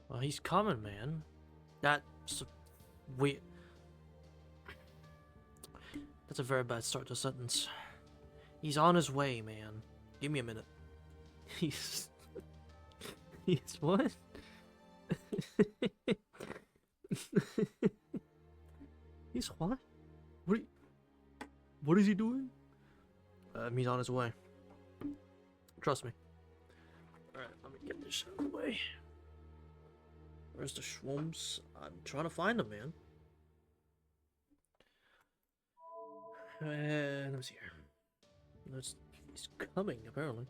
Well, he's coming, man. That's we. That's a very bad start to a sentence. He's on his way, man. Give me a minute. He's what? He's what? What is he doing? He's on his way. Trust me. Alright, let me get this out of the way. Where's the Schwumps? I'm trying to find them, man. Let me see here. He's coming, apparently.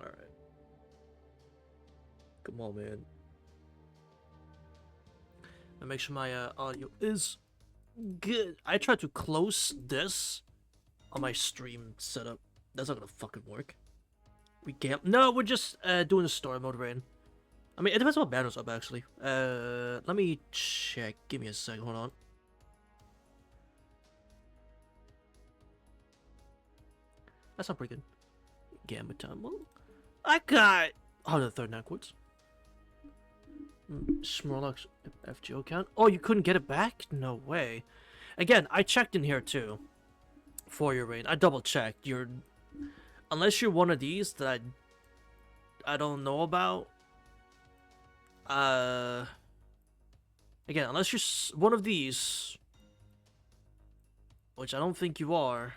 Alright. Come on, man. And make sure my audio is good. I tried to close this on my stream setup. That's not gonna fucking work. We can't. No, we're just doing the story mode rain. I mean, it depends on what banner's up, actually. Let me check. Give me a second. Hold on. That's not pretty good. Gambit time. Well, I got 139 quartz. SHERLOCK's FGO count. Oh, you couldn't get it back? No way. Again, I checked in here too. For your raid, I double checked. Unless you're one of these that I don't know about. Again, unless you're one of these, which I don't think you are,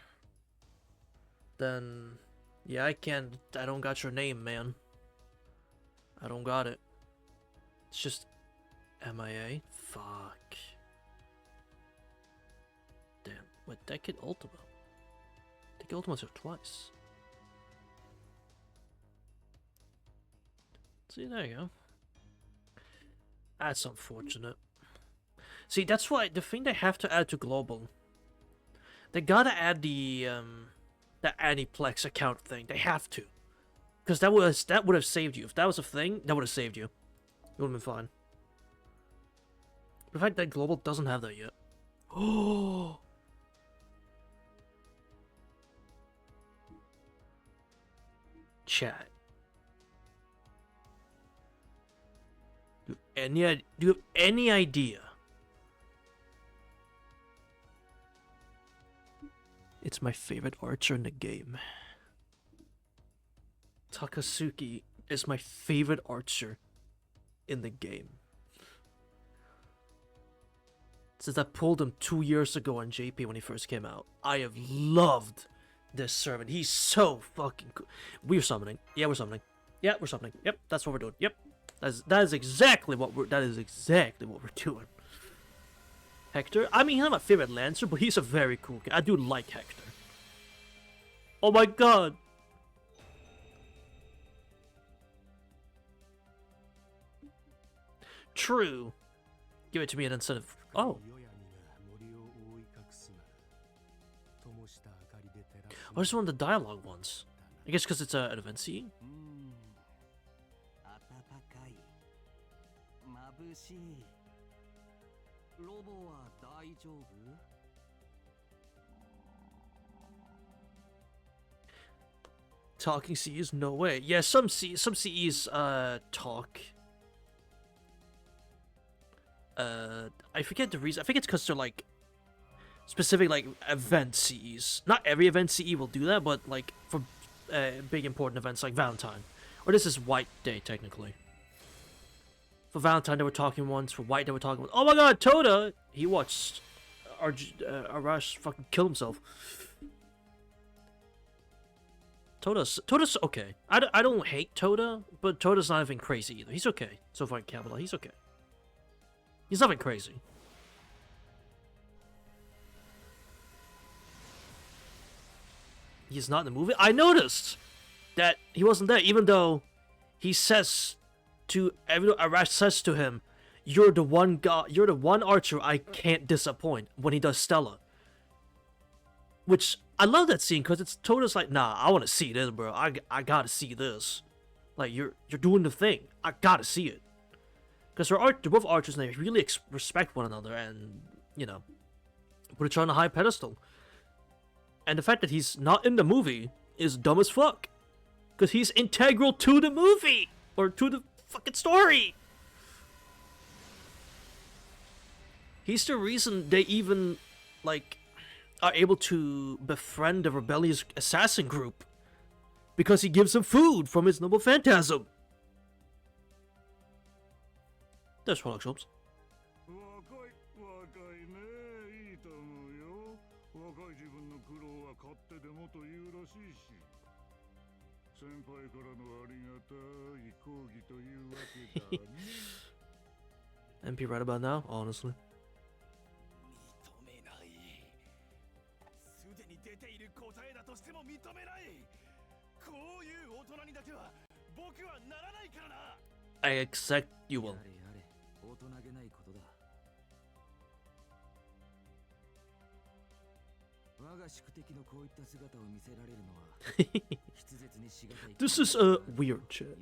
then yeah, I don't got your name, man. I don't got it. It's just MIA. Fuck. Damn. Wait, Decade Ultima. Decade Ultima's here twice. See, there you go. That's unfortunate. See, that's why the thing they have to add to global. They gotta add the Aniplex account thing. They have to, because that would have saved you. If that was a thing, that would have saved you. It would have been fine. The fact that global doesn't have that yet. Oh. Chat. Do you have any idea? It's my favorite archer in the game. Takasuki is my favorite archer in the game. Since I pulled him 2 years ago on JP when he first came out, I have loved this servant. He's so fucking cool. We're summoning. Yeah, we're summoning. Yeah, we're summoning. Yep, that's what we're doing. Yep. That is exactly what we're doing. Hector? I mean, he's not my favorite Lancer, but he's a very cool guy. I do like Hector. Oh my god! True. Give it to me instead of... Oh. Oh, this is one of the dialogue ones. I guess because it's an event CE? Talking CEs? No way. Yeah, some CEs talk. I forget the reason. I think it's because they're like specific like event CEs. Not every event CE will do that, but like for big important events like Valentine, or this is White Day technically. For Valentine, they were talking once. For White, they were talking once. Oh my god, Toda! He watched Arash fucking kill himself. Toda's okay. I don't hate Toda, but Toda's not even crazy either. He's okay. So far in Camelot, he's okay. He's nothing crazy. He's not in the movie? I noticed that he wasn't there, even though he says to everyone, Arash says to him, you're the one archer I can't disappoint when he does Stella. Which, I love that scene, because it's Toda's like, nah, I want to see this, bro. I gotta see this. Like, you're doing the thing. I gotta see it. Because they're both archers and they really respect one another and, you know, put each other on a high pedestal. And the fact that he's not in the movie is dumb as fuck. Because he's integral to the movie! Or to the fucking story! He's the reason they even, like, are able to befriend the rebellious assassin group. Because he gives them food from his noble phantasm. There's Sherlock Holmes. MP right about now, honestly. I accept you will. This is weird shit.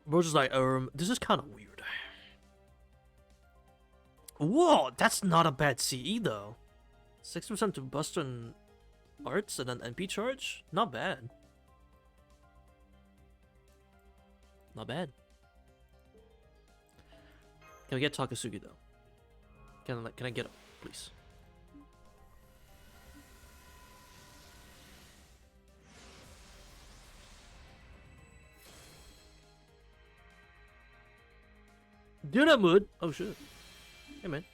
We're just like, this is kind of weird. Whoa, that's not a bad CE though. 6% to Buster and Arts and then NP charge? Not bad. Not bad. Can we get Takasugi though? Can I get him, please? Do that mood. Oh shit. Hey man.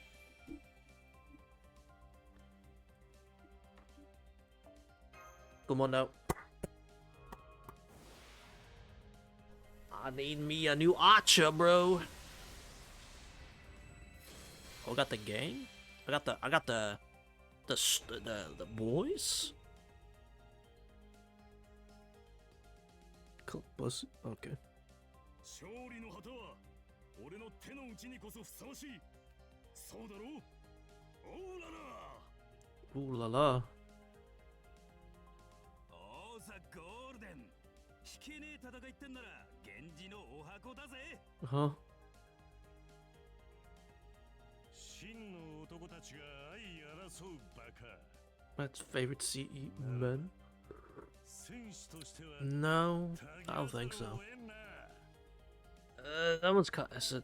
Come on now. I need me a new archer, bro. Oh, I got the gang. I got the boys. Cool, boss. Okay. Ooh la la. Huh? That's favorite CE men? No, I don't think so. That one's kind of...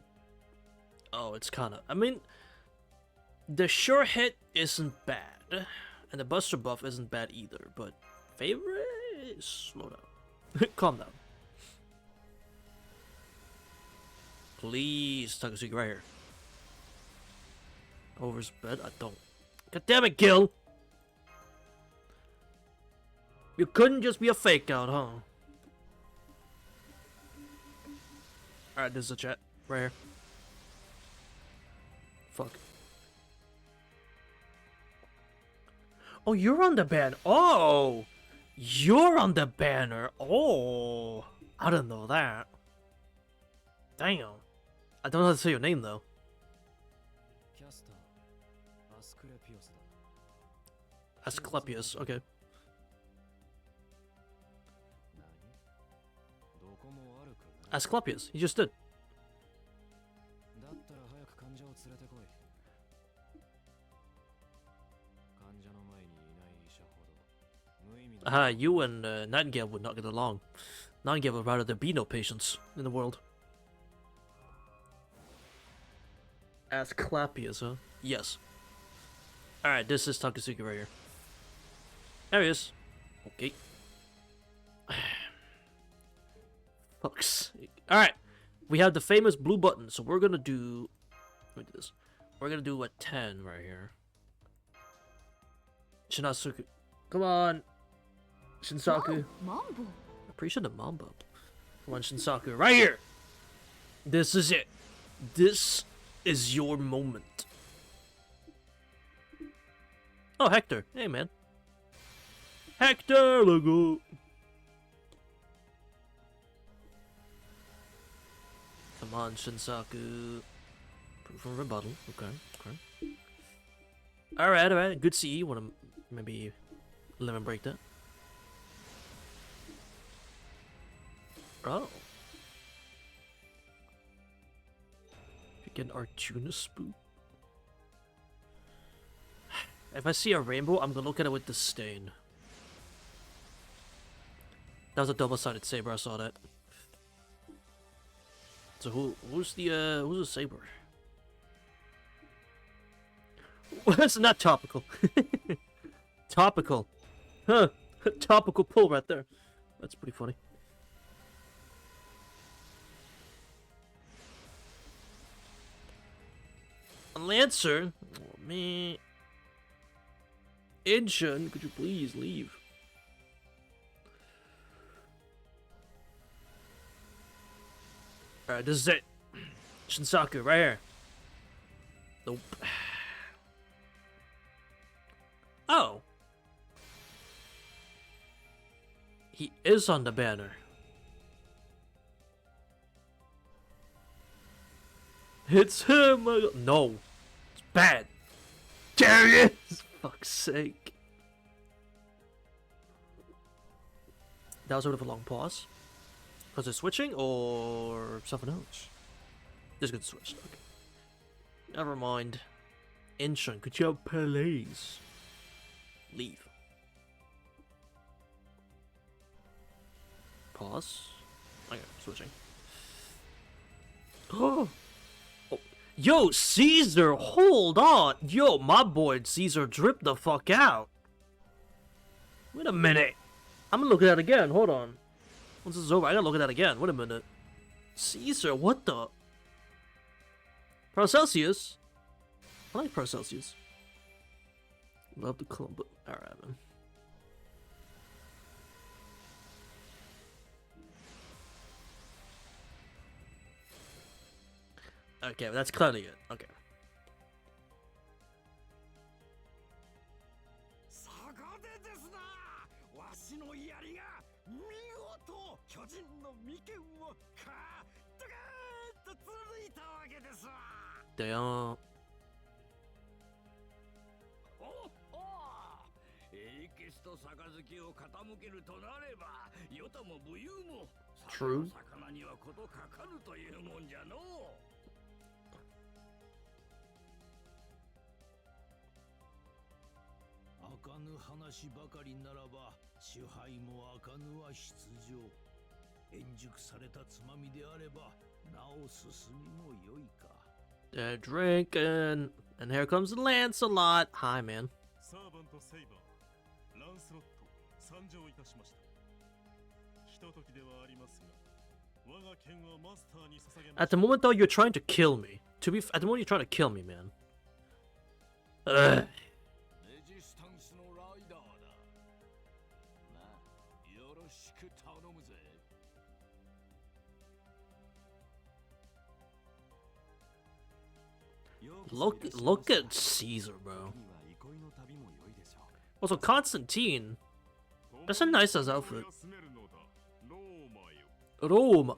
Oh, it's kind of... I mean, the sure hit isn't bad, and the Buster buff isn't bad either, but favorite? Slow down. Calm down. Please, Takasugi, right here. Over his bed? I don't. God damn it, Gil! You couldn't just be a fake out, huh? Alright, this is a chat. Right here. Fuck. Oh, you're on the banner. Oh! You're on the banner. Oh! I didn't know that. Damn. I don't know how to say your name, though. Asclepius, okay. Asclepius, he just did. You and Nightingale would not get along. Nightingale would rather there be no patients in the world. Asclepius, huh? Yes. Alright, this is Takasugi right here. There he is. Okay. Fuck's sake. Alright. We have the famous blue button, so we're gonna do... Let me do this. We're gonna do a 10 right here. Shinatsuku. Come on. Shinsaku. Mambo. Appreciate the Mambo. Come on, Shinsaku. Right here. This is it. This is your moment. Oh, Hector. Hey, man. Hector, let's go. Come on, Shinsaku. Proof from rebuttal. Okay. Alright. Good CE. Wanna maybe lemon break that? Oh. Get an Arjuna spook. If I see a rainbow, I'm gonna look at it with disdain. That was a double-sided saber, I saw that. So who's the saber? That's not topical. Topical. Huh. Topical pull right there. That's pretty funny. A Lancer? Oh, man. Inshun, could you please leave? Alright, this is it. Shinsaku, right here. Nope. Oh. He is on the banner. It's him! No. It's bad. There he is! Fuck's sake. That was sort of a long pause. Was it switching or something else? Just gonna switch. Okay. Never mind. Inshun, could you please leave? Pause. Okay, switching. Oh. Yo, Caesar, hold on. Yo, my boy Caesar dripped the fuck out. Wait a minute. I'm gonna look at that again. Hold on. Once this is over, I gotta look at that again. Wait a minute. Caesar, what the? Paracelsus? I like Paracelsus. Love the clump. Alright, man. Okay, well, that's clearly it. Okay. Damn. True. They're drinking, and here comes Lancelot. Hi, man. At the moment, though, you're trying to kill me. At the moment, you're trying to kill me, man. Ugh. Look at Caesar, bro. Also, Constantine. That's a nice ass outfit. Rome.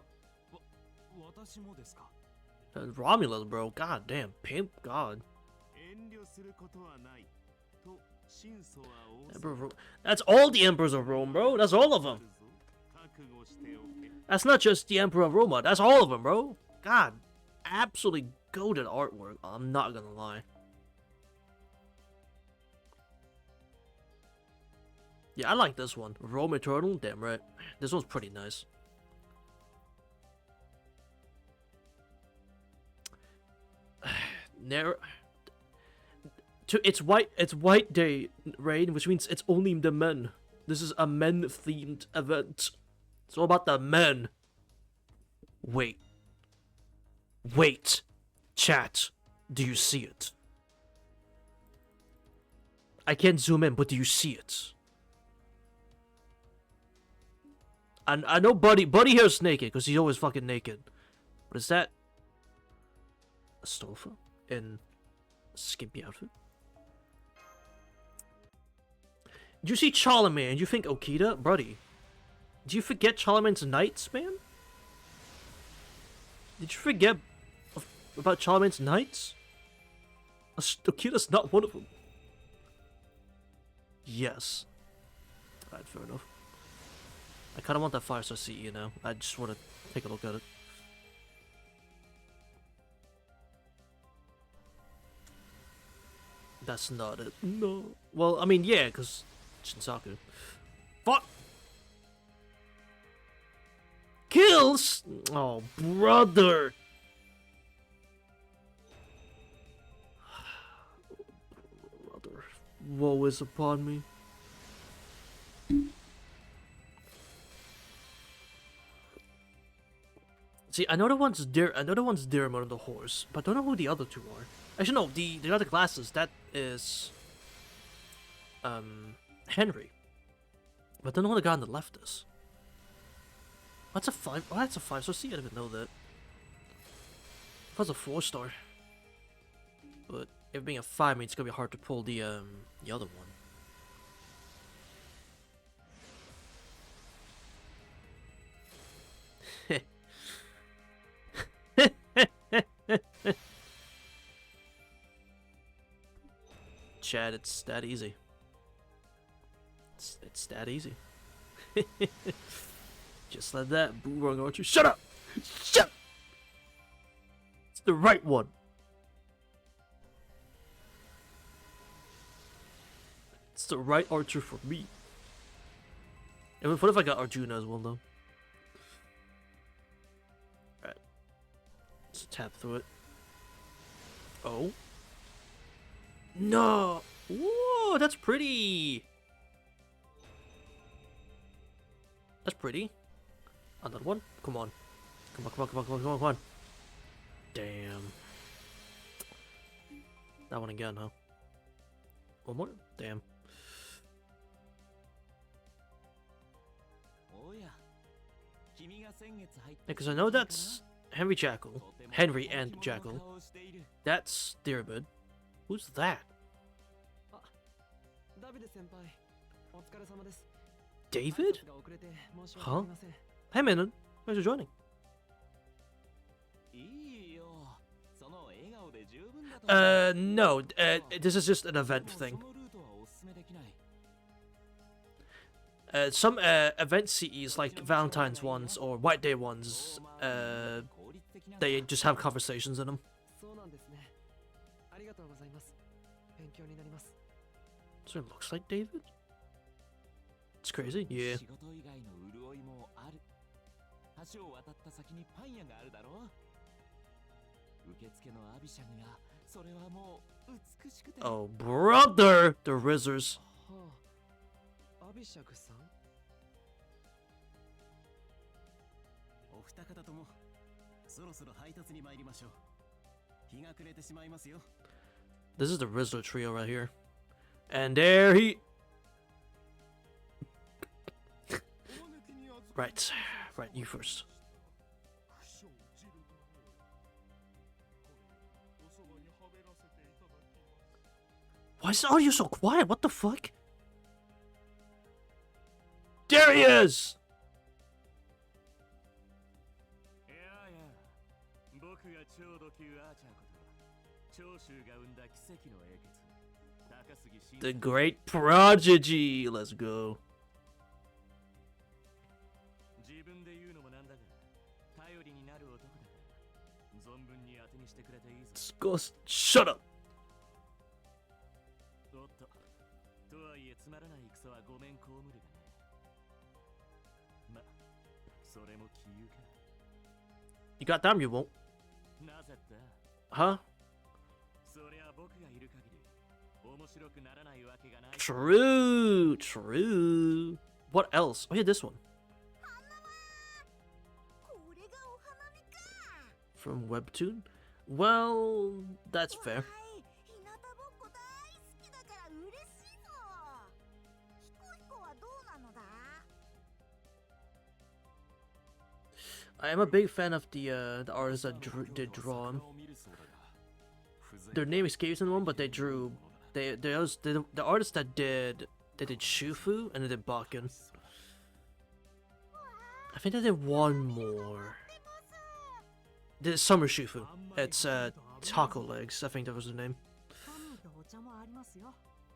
Romulus, bro. God damn. Pimp God. That's all the emperors of Rome, bro. That's all of them. That's not just the Emperor of Roma. That's all of them, bro. God. Absolutely goated artwork. I'm not gonna lie. Yeah, I like this one. Rome Eternal. Damn right. This one's pretty nice. It's White Day raid, which means it's only the men. This is a men-themed event. It's all about the men. Wait, chat. Do you see it? I can't zoom in, but do you see it? I know Buddy here's naked because he's always fucking naked. But is that Astolfo in a skimpy outfit? Did you see Charlemagne and you think Okita? Buddy, did you forget Charlemagne's knights, man? Did you forget about Charlemagne's knights? Okita's not one of them. Yes. Alright, fair enough. I kind of want that 5-star CE, you know? I just want to take a look at it. That's not it. No. Well, I mean, yeah, because Shinsaku. Fuck! Kills! Oh, brother! Woe is upon me. See, I know the one's Diarmid on the horse, but I don't know who the other two are. Actually, no, the other classes, that is Henry. But I don't know who the guy on the left is. That's a 5. Oh, that's a 5. So see, I didn't even know that. That's a 4-star. But if being a 5 means it's gonna be hard to pull the other one. Chad, it's that easy. It's that easy. Just like that, Boomerang Archer. Shut up! Shut up! It's the right one. It's the right archer for me. And what if I got Arjuna as well, though? Alright. Let's tap through it. Oh. No! Whoa, that's pretty! That's pretty. Another one? Come on. Come on, come on, come on, come on, come on, come on. Damn. That one again, huh? One more? Damn. Because I know that's Henry and Jackal. That's Diarmid. Who's that? David? Huh? Hey Manon, thanks for joining. No, this is just an event thing. Some event CEs, like Valentine's ones or White Day ones, they just have conversations in them. So it looks like David? It's crazy, yeah. Oh, brother! The Rizzers. This is the Rizzler trio right here. And there he... Right, you first. Why is the audio so quiet? What the fuck? There he is! The great prodigy! Let's go. Disgust. Shut up! You got them, you won't. Huh? True, true. What else? Oh yeah, this one. From Webtoon? Well, that's fair. I am a big fan of the artists that did draw him. Their name escapes me, but they drew. The artists that did Shufu and they did Bakken. I think they did one more. The Summer Shufu. It's Taco Legs. I think that was the name.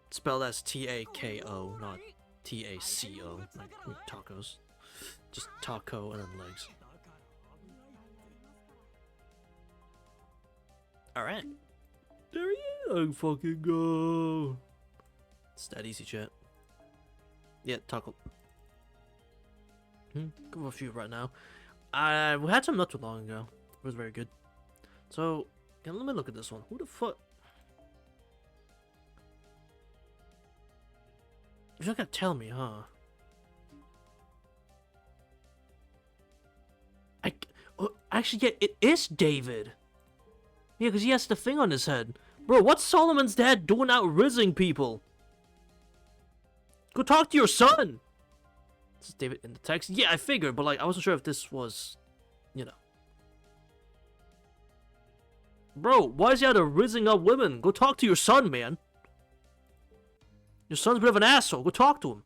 Spelled as T-A-K-O, not T-A-C-O, like tacos. Just taco and then legs. Alright. There he is. Oh, fucking go. It's that easy, chat. Yeah, taco. Go for a few right now. We had some not too long ago. It was very good. So, let me look at this one. Who the fuck? You're not gonna tell me, huh? Actually, yeah, it is David. Yeah, because he has the thing on his head. Bro, what's Solomon's dad doing out rizzing people? Go talk to your son! This is David in the text. Yeah, I figured, but like, I wasn't sure if this was, you know. Bro, why is he out there rizzing up women? Go talk to your son, man. Your son's a bit of an asshole. Go talk to him.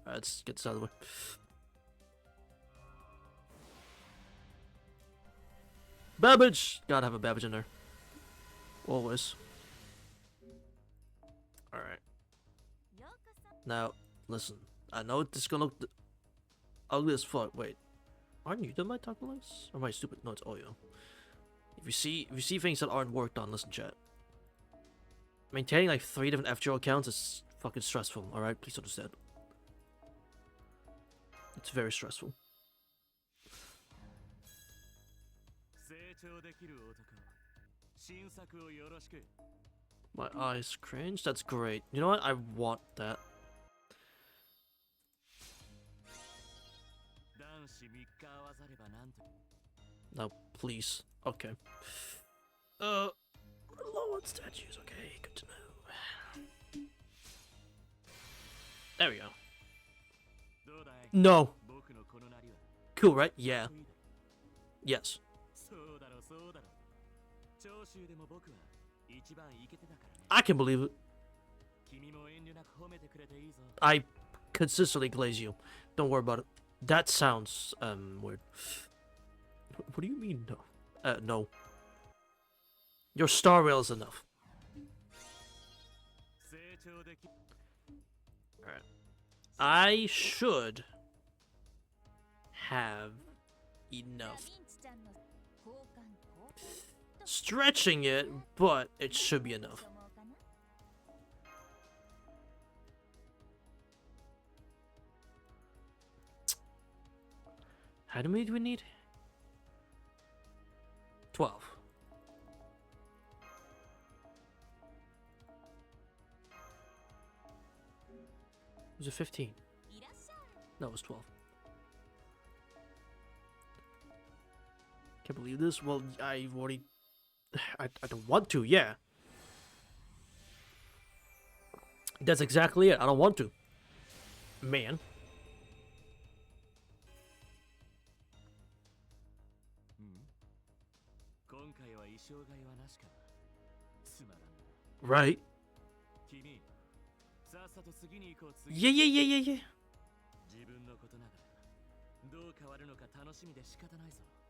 Alright, let's get this out of the way. Babbage! Gotta have a Babbage in there. Always. Alright. Now, listen. I know this is gonna look ugly as fuck. Wait. Aren't you done my talking lights? Or am I stupid? No, it's Oyo. If you see things that aren't worked on, listen, chat. Maintaining like 3 different FGO accounts is fucking stressful, alright? Please understand. It's very stressful. My eyes cringe? That's great. You know what? I want that. No, please. Okay. Low on statues. Okay, good to know. There we go. No. Cool, right? Yeah. Yes. I can believe it. I consistently glaze you. Don't worry about it. That sounds weird. What do you mean no? No. Your star rail is enough. Alright. I should have enough. Stretching it, but it should be enough. How many do we need? 12. Was it 15? No, it was 12. Can't believe this. Well, I've already... I don't want to, yeah. That's exactly it. I don't want to. Man. Right. Yeah.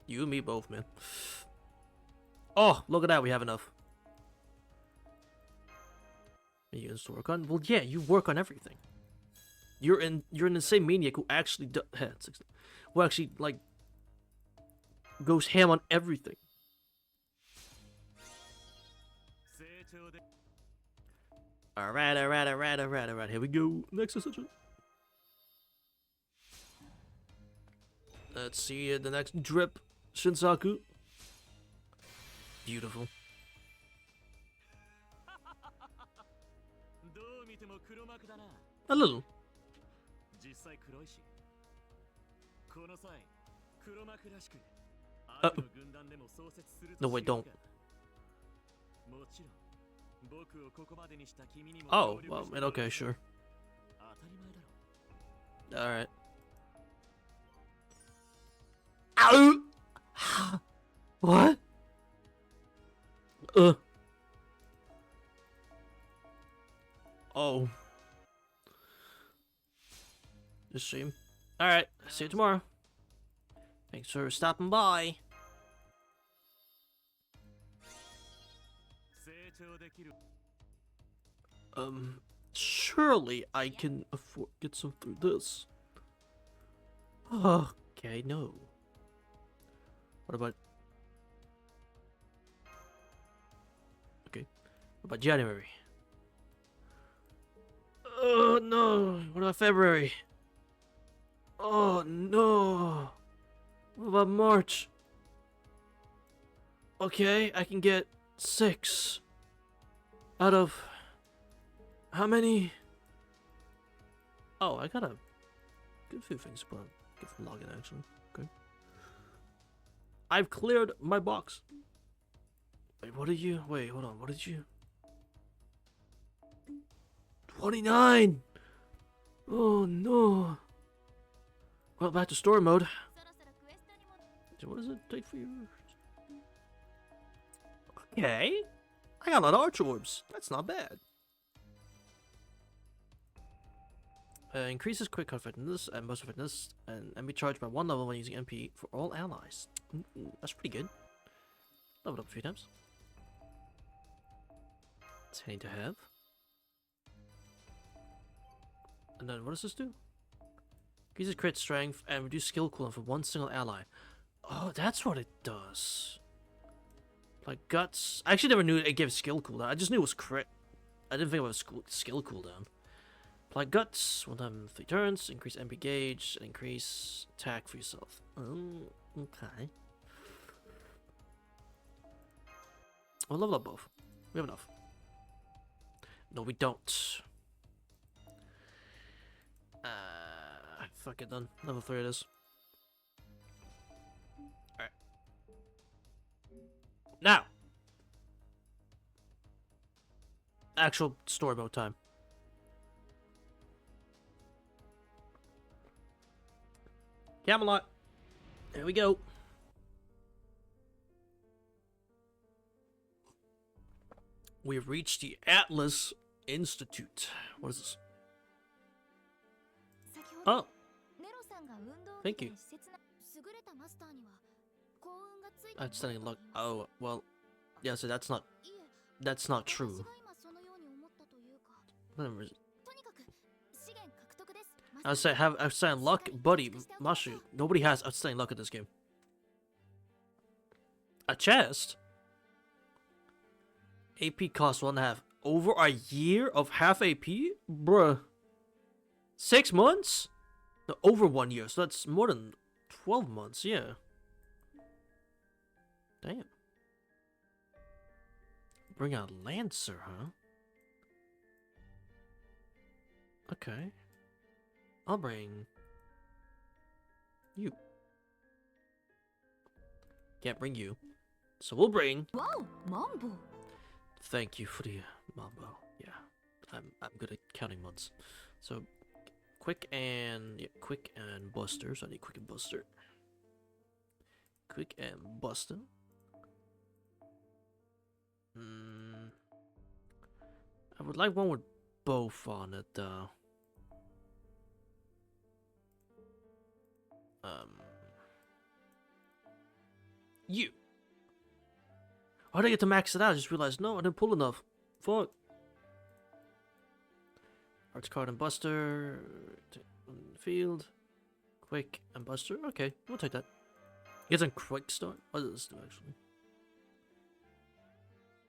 You and me both, man. Oh, look at that. We have enough. You to work on? Well, yeah, you work on everything. You're an insane maniac who actually who actually like goes ham on everything. Alright. Here we go. Next decision. Let's see the next drip. Shinsaku. Beautiful. A little. No, wait, don't. Oh, well, okay, sure. Alright. Ow! What? Oh. Just stream. Alright, see you tomorrow. Thanks for stopping by. Surely I can afford get some through this. Okay, no. What about... Okay. What about January? Oh no. What about February? Oh no. What about March? Okay, I can get 6 out of how many? Oh, I got a good few things, but get from login actually. Okay. I've cleared my box. Wait, what did you? Wait, hold on. What did you? 29. Oh no. Well, back to story mode. So what does it take for you? Okay. I got a lot of arch orbs. That's not bad. Increases quick cut fitness and burst fitness and be charged by 1 level when using MP for all allies. That's pretty good. Leveled up a few times. It's handy to have. And then what does this do? Increases crit strength and reduce skill cooldown for 1 single ally. Oh, that's what it does. Like guts. I actually never knew it gave skill cooldown. I just knew it was crit. I didn't think it was skill cooldown. Apply guts, 1 time 3 turns, increase MP gauge, and increase attack for yourself. Oh, okay. We'll level up both. We have enough. No, we don't. Fuck it then. Level 3 it is. Alright. Now! Actual story mode time. Camelot. There we go. We've reached the Atlas Institute. What is this? Oh. Thank you. Outstanding luck. Oh, well. Yeah, so that's not true. I was saying, have outstanding luck, buddy. Mashu, nobody has outstanding luck in this game. A chest? AP costs 1.5. Over a year of half AP? Bruh. 6 months? No, over 1 year, so that's more than 12 months, yeah. Damn. Bring out Lancer, huh? Okay. I'll bring you. Can't bring you. So we'll bring. Wow, Mambo. Thank you for the Mambo. Yeah. I'm good at counting months. So quick and Buster. So I need Quick and Buster. Quick and Buster. I would like one with both on it though. You. Why did I get to max it out? I just realized, no, I didn't pull enough. Fuck. Arts card and Buster. Field. Quick and Buster. Okay, we'll take that. Get some quick start. What does this do actually?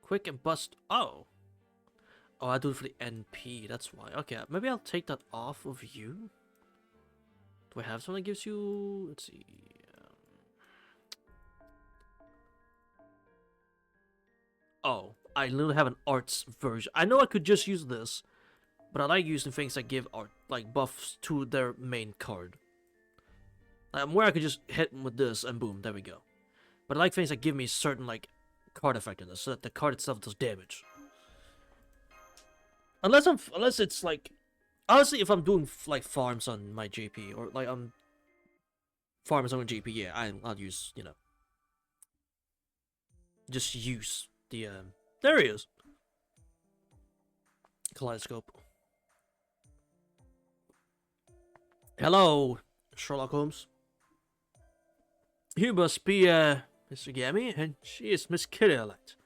Quick and Bust. Oh. Oh, I do it for the NP. That's why. Okay, maybe I'll take that off of you. Do I have something that gives you? Let's see. Oh, I literally have an arts version. I know I could just use this, but I like using things that give art, like buffs to their main card. Where I could just hit them with this and boom, there we go. But I like things that give me certain like card effectiveness, so that the card itself does damage. Unless it's like, honestly, if I'm doing like farms on my JP or like I'm farms on my JP, yeah, I'll use, you know, just use the there he is. Kaleidoscope. Hello, Sherlock Holmes. You must be Mr. Gammy, and she is Miss Kitty-Elect.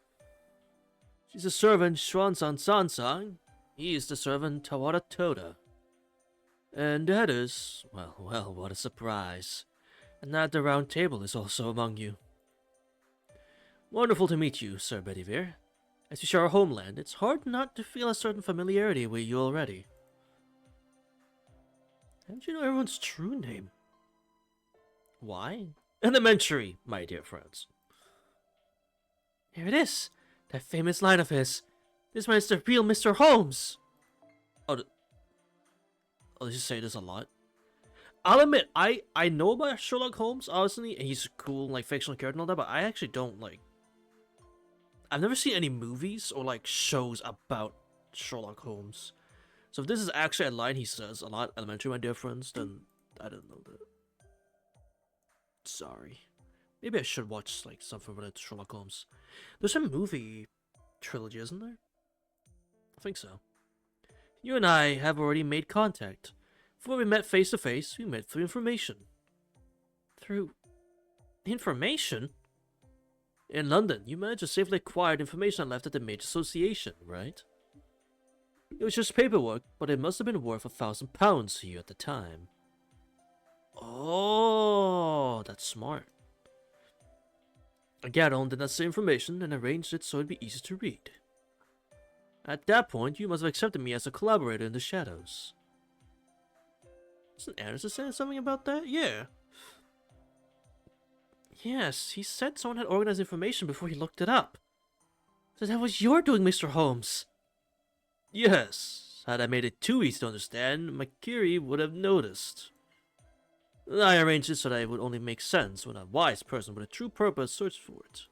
She's a servant Swanson Sansang. He is the servant Tawara Toda. And that is, well, what a surprise. And that the round table is also among you. Wonderful to meet you, Sir Bedivere. As you share our homeland, it's hard not to feel a certain familiarity with you already. How did you know everyone's true name? Why? Elementary, my dear friends. Here it is, that famous line of his. This man is the real Mr. Holmes. least say this a lot. I'll admit, I know about Sherlock Holmes, obviously, and he's a cool, like, fictional character and all that, but I actually don't, like... I've never seen any movies or, like, shows about Sherlock Holmes. So if this is actually a line he says a lot, elementary, my dear friends, then I didn't know that. Sorry. Maybe I should watch, like, something related to Sherlock Holmes. There's a movie trilogy, isn't there? I think so. You and I have already made contact. Before we met face to face, we met through information. Through information? In London, you managed to safely acquire information I left at the Major Association, right? It was just paperwork, but it must have been worth £1,000 to you at the time. Oh, that's smart. I gathered on the necessary information and arranged it so it'd be easy to read. At that point, you must have accepted me as a collaborator in the shadows. Isn't Anderson saying something about that? Yeah. Yes, he said someone had organized information before he looked it up. So that was your doing, Mr. Holmes. Yes. Had I made it too easy to understand, McCreary would have noticed. I arranged it so that it would only make sense when a wise person with a true purpose searched for it.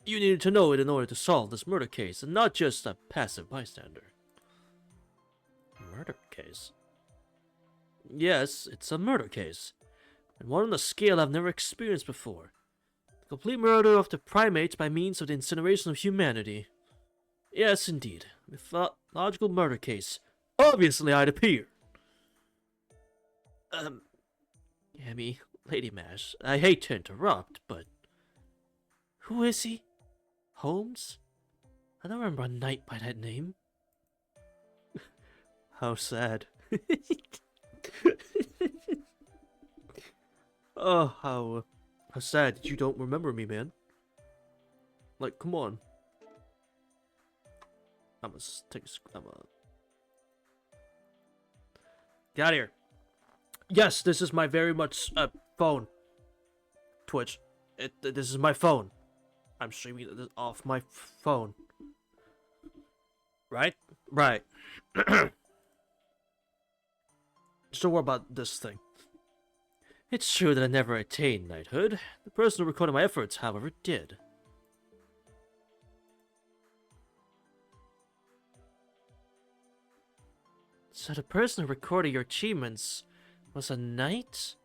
You needed to know it in order to solve this murder case, and not just a passive bystander. Murder case? Yes, it's a murder case, and one on a scale I've never experienced before. The complete murder of the primates by means of the incineration of humanity. Yes, indeed. A mythological murder case. Obviously, I'd appear. Yami, Lady Mash, I hate to interrupt, but... Who is he? Holmes? I don't remember a knight by that name. How sad. Oh, how sad that you don't remember me, man. Like, come on. I'm gonna take a... Get out of here. Yes, this is my very much phone. Twitch. This is my phone. I'm streaming this off my phone. Right? Right. Just don't worry about this thing. It's true that I never attained knighthood. The person who recorded my efforts, however, did. So the person who recorded your achievements was a knight?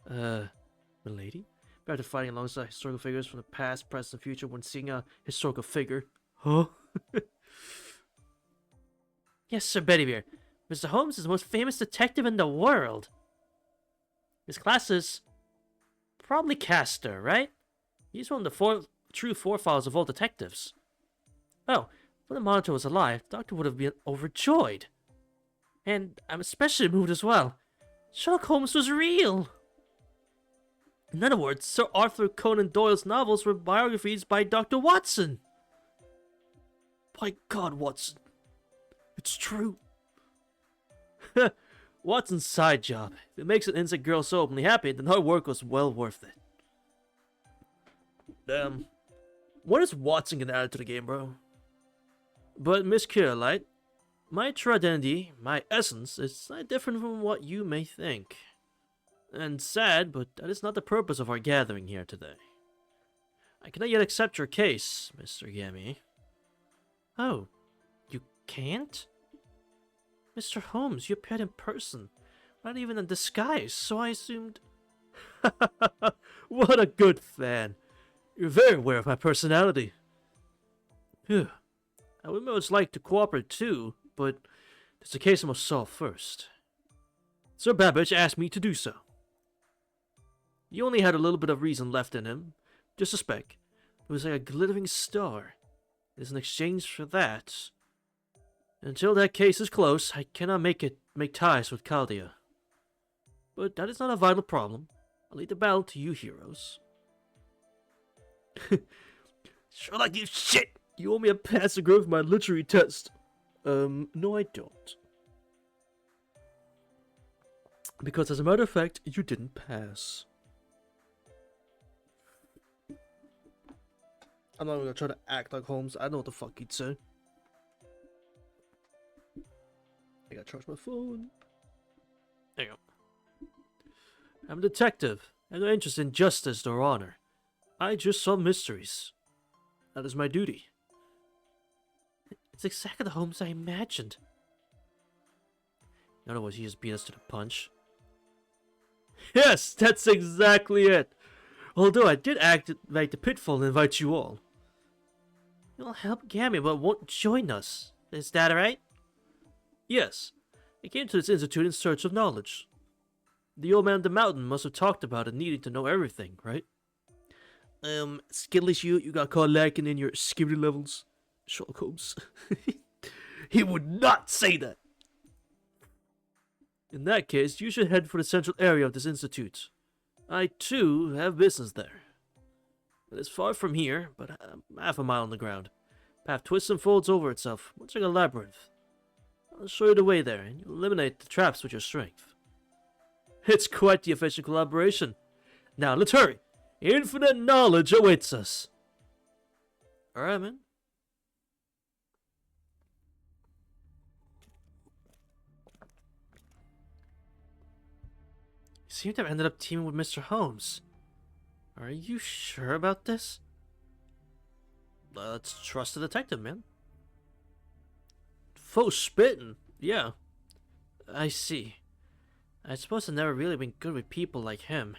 Milady? After fighting alongside historical figures from the past, present, and future when seeing a historical figure. Huh? Yes, Sir Bedivere. Mr. Holmes is the most famous detective in the world. His class is probably Castor, right? He's one of the true forefathers of all detectives. Oh, if the monitor was alive, the doctor would have been overjoyed. And I'm especially moved as well. Sherlock Holmes was real. In other words, Sir Arthur Conan Doyle's novels were biographies by Dr. Watson. By God, Watson. It's true. Watson's side job. If it makes an innocent girl so openly happy, then her work was well worth it. Damn. What is Watson gonna add to the game, bro? But Miss Camelot, my true identity, my essence, is slightly different from what you may think. And sad, but that is not the purpose of our gathering here today. I cannot yet accept your case, Mr. Yami. Oh, you can't? Mr. Holmes, you appeared in person, not even in disguise, so I assumed... What a good fan. You're very aware of my personality. Phew. I would much like to cooperate too, but there's a case I must solve first. Sir Babbage asked me to do so. He only had a little bit of reason left in him, just a speck. It was like a glittering star. It is in exchange for that. Until that case is closed, I cannot make ties with Chaldea. But that is not a vital problem. I'll leave the battle to you heroes. Sherlock, you shit! You owe me a passing grade for my literary test. No I don't. Because as a matter of fact, you didn't pass. I'm not gonna try to act like Holmes. I know what the fuck he'd say. I gotta charge my phone. There you go. I'm a detective. I have no interest in justice or honor. I just solve mysteries. That is my duty. It's exactly the Holmes I imagined. In other words, he just beat us to the punch. Yes, that's exactly it. Although I did activate the pitfall and invite you all. You'll help Gammy, but won't join us. Is that right? Yes. I came to this institute in search of knowledge. The old man of the mountain must have talked about it needing to know everything, right? Skittlish you got caught lacking in your security levels. Sherlock Holmes. He would not say that. In that case, you should head for the central area of this institute. I, too, have business there. It's far from here, but half a mile on the ground. Path twists and folds over itself, much like a labyrinth. I'll show you the way there, and you'll eliminate the traps with your strength. It's quite the efficient collaboration. Now, let's hurry. Infinite knowledge awaits us. Alright, man. You seem to have ended up teaming with Mr. Holmes. Are you sure about this? Let's trust the detective, man. Faux spitting. Yeah. I see. I suppose I've never really been good with people like him.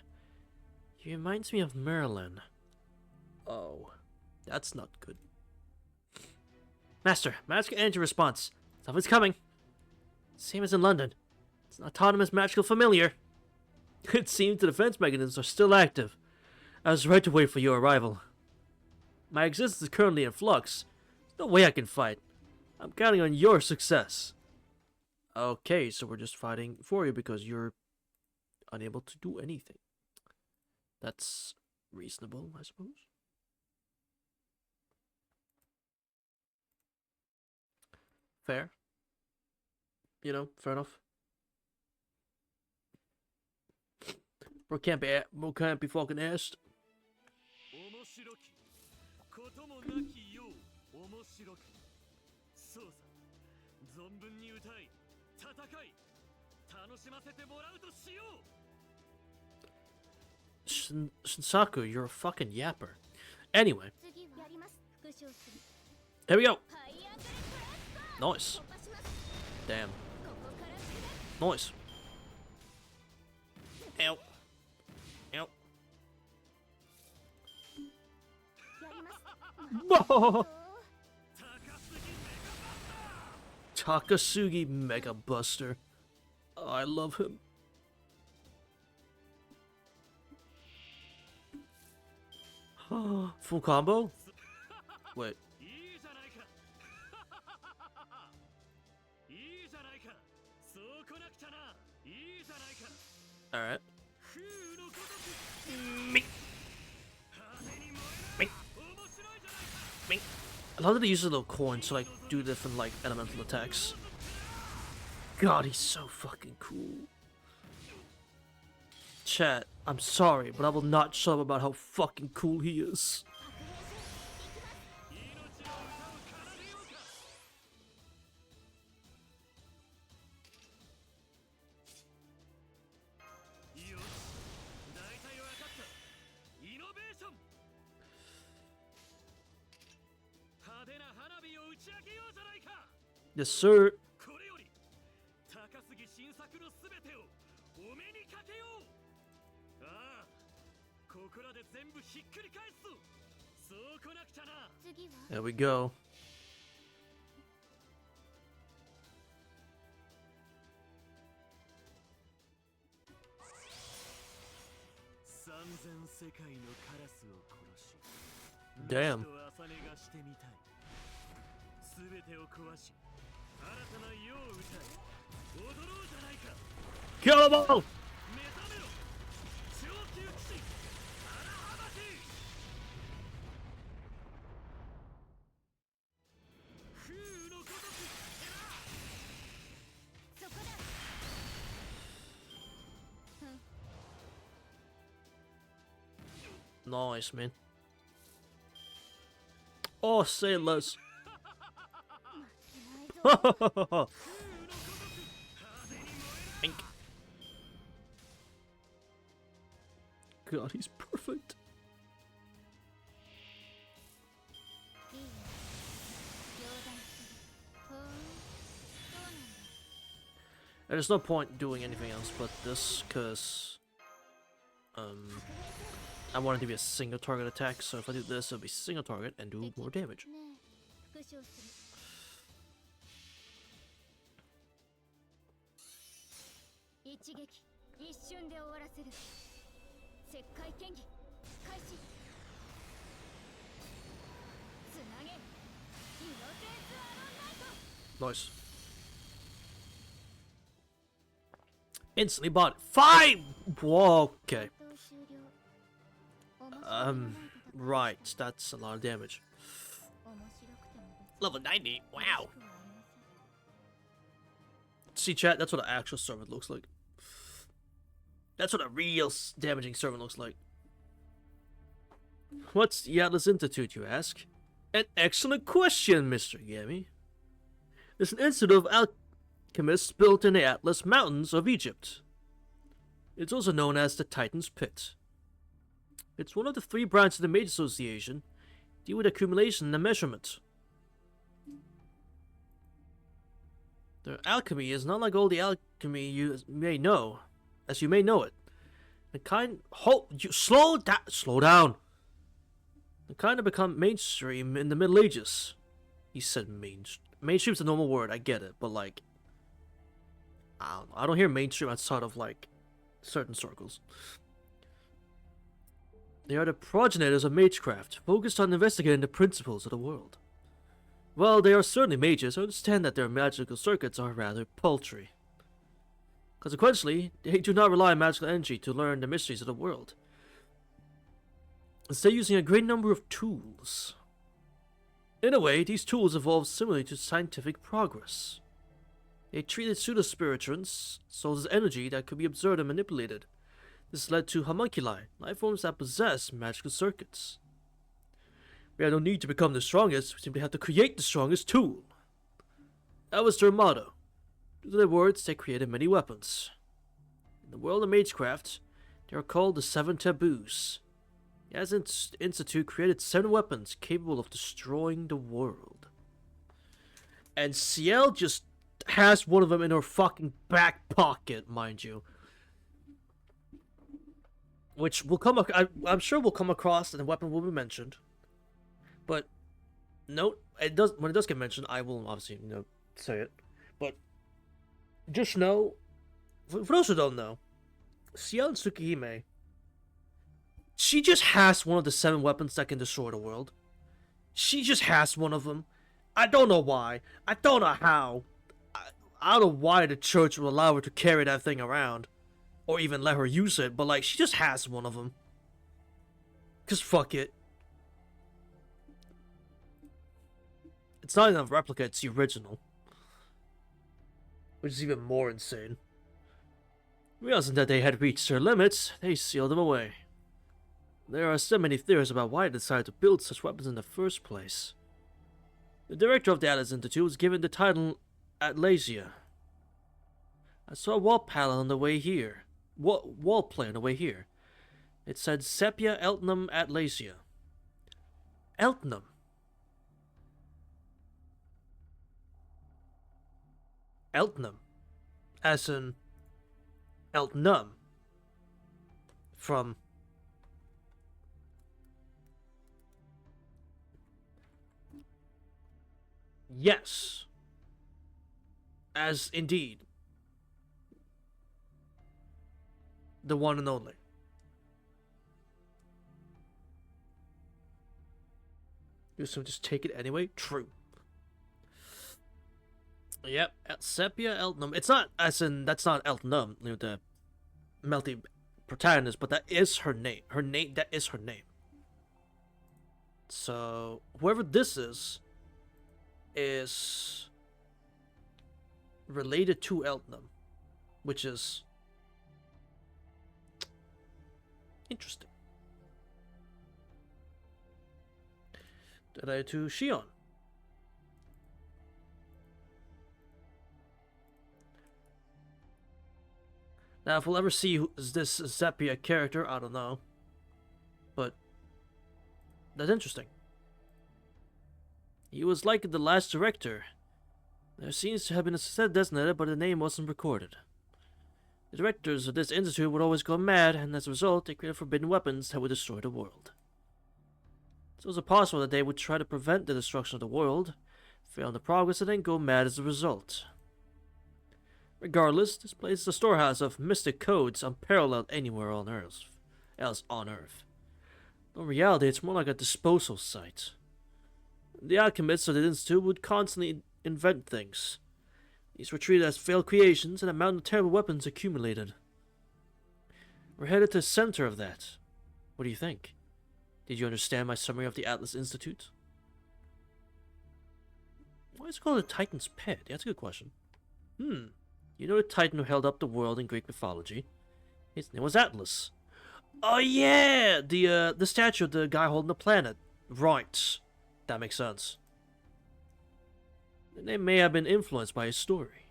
He reminds me of Merlin. Oh. That's not good. Master, magical energy response. Something's coming. Same as in London. It's an autonomous magical familiar. It seems the defense mechanisms are still active. I was right to wait for your arrival. My existence is currently in flux. There's no way I can fight. I'm counting on your success. Okay, so we're just fighting for you because you're unable to do anything. That's reasonable, I suppose. Fair. You know, fair enough. Bro can't be fucking asked. Shinsaku, you're a fucking yapper. Anyway. Here we go. Nice. Damn. Nice. Ow. Ow. Whoa. Takasugi Mega Buster. Oh, I love him. Full combo? Wait. Alright. Mink. Mink. Mink. I love that he uses a little coin to like do different like elemental attacks. God, he's so fucking cool. Chat, I'm sorry, but I will not shut up about how fucking cool he is. Yes, sir. There we go. Damn. Kill them all! Nice, man. Oh, say less. Ink. god, he's perfect. And there's no point doing anything else but this, because I want it to be a single target attack, so if I do this, it'll be single target and do more damage. Nice. Instantly bought 5! Whoa, okay. Right, that's a lot of damage. Level 90, wow. See, chat, that's what an actual servant looks like. That's what a real damaging servant looks like. What's the Atlas Institute, you ask? An excellent question, Mr. Yami. It's an institute of alchemists built in the Atlas Mountains of Egypt. It's also known as the Titan's Pit. It's one of the 3 branches of the Mage Association, deal with accumulation and measurement. Their alchemy is not like all the alchemy you may know, as you may know it. The kind slow down. The kind of become mainstream in the Middle Ages. He said mainstream's a normal word, I get it, but like, I don't hear mainstream outside of like certain circles. They are the progenitors of magecraft, focused on investigating the principles of the world. Well, they are certainly mages, I understand that their magical circuits are rather paltry. Consequently, they do not rely on magical energy to learn the mysteries of the world. Instead, using a great number of tools. In a way, these tools evolved similarly to scientific progress. They treated pseudo-spiritrons, souls as energy that could be observed and manipulated. This led to homunculi, life forms that possess magical circuits. We have no need to become the strongest, we simply have to create the strongest tool. That was their motto. Due to their words, they created many weapons. In the world of magecraft, they are called the 7 Taboos. The Atlas Institute created 7 weapons capable of destroying the world. And Ciel just has one of them in her fucking back pocket, mind you. Which will come, I'm sure will come across and the weapon will be mentioned. But note, when it does get mentioned, I will obviously, say it. But just know, for those who don't know, Ciel and Tsukihime, she just has one of the 7 weapons that can destroy the world. She just has one of them. I don't know why. I don't know how. I don't know why the church would allow her to carry that thing around. Or even let her use it, but like, she just has one of them. Cause fuck it. It's not even a replica, it's the original. Which is even more insane. Realizing that they had reached their limits, they sealed them away. There are so many theories about why they decided to build such weapons in the first place. The director of the Atlas Institute was given the title Atlasia. I saw a wall panel on the way here. Wall play on the way here. It said Sepia Eltnum Atlasia. Eltnum. Eltnum. As in Eltnum. From yes. As indeed. The one and only. You so just take it anyway? True. Yep, Sepia Eltnum. It's not as in that's not Eltnum, the melty protagonist, but that is her name. That is her name. So whoever this is related to Eltnum, which is interesting. Related to Shion. Now, if we'll ever see this Sepia character, I don't know. That's interesting. He was like the last director. There seems to have been a set designated, but the name wasn't recorded. The directors of this institute would always go mad, and as a result, they created forbidden weapons that would destroy the world. So it was possible that they would try to prevent the destruction of the world, fail in the progress, and then go mad as a result. Regardless, this place is a storehouse of mystic codes unparalleled anywhere on Earth. Else on Earth. In reality, it's more like a disposal site. The alchemists of the institute would constantly invent things. These were treated as failed creations, and a mountain of terrible weapons accumulated. We're headed to the center of that. What do you think? Did you understand my summary of the Atlas Institute? Why is it called a Titan's pet? Yeah, that's a good question. You know the Titan who held up the world in Greek mythology? His name was Atlas. Oh yeah! The statue of the guy holding the planet. Right. That makes sense. The name may have been influenced by his story.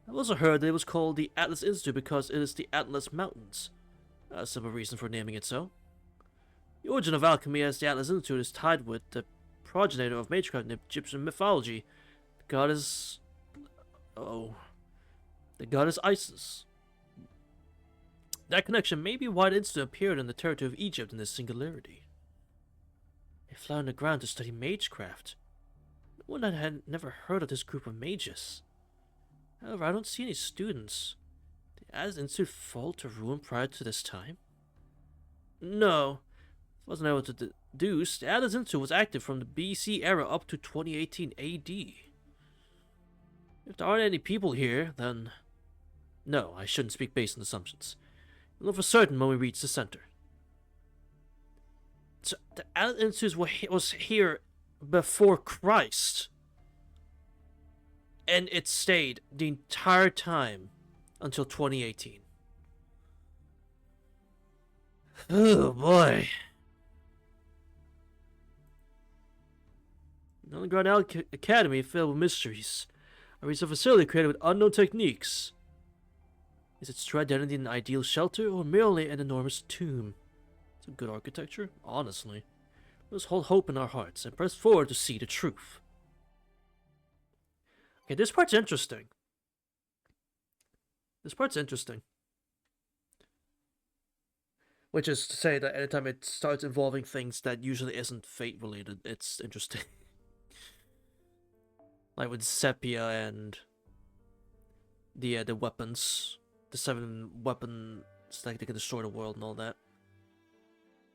I've also heard that it was called the Atlas Institute because it is the Atlas Mountains. A simple reason for naming it so. The origin of alchemy as the Atlas Institute is tied with the progenitor of magecraft in Egyptian mythology, the goddess... the goddess Isis. That connection may be why the institute appeared in the territory of Egypt in this singularity. They fly on the ground to study magecraft. No one had never heard of this group of mages. However, I don't see any students. Did the Atlas Institute fall to ruin prior to this time? No. I wasn't able to deduce. The Atlas Institute was active from the BC era up to 2018 AD. If there aren't any people here, then... No, I shouldn't speak based on assumptions. We'll know for certain when we reach the center. So, the Atlas Institute was here before Christ. And it stayed the entire time until 2018. Oh boy. The Underground Academy filled with mysteries. A research facility created with unknown techniques. Is its true identity an ideal shelter or merely an enormous tomb? It's a good architecture, honestly. Let's hold hope in our hearts and press forward to see the truth. Okay, this part's interesting. Which is to say that anytime it starts involving things that usually isn't fate related, it's interesting. Like with Sepia and the weapons, the 7 weapons that can destroy the world and all that.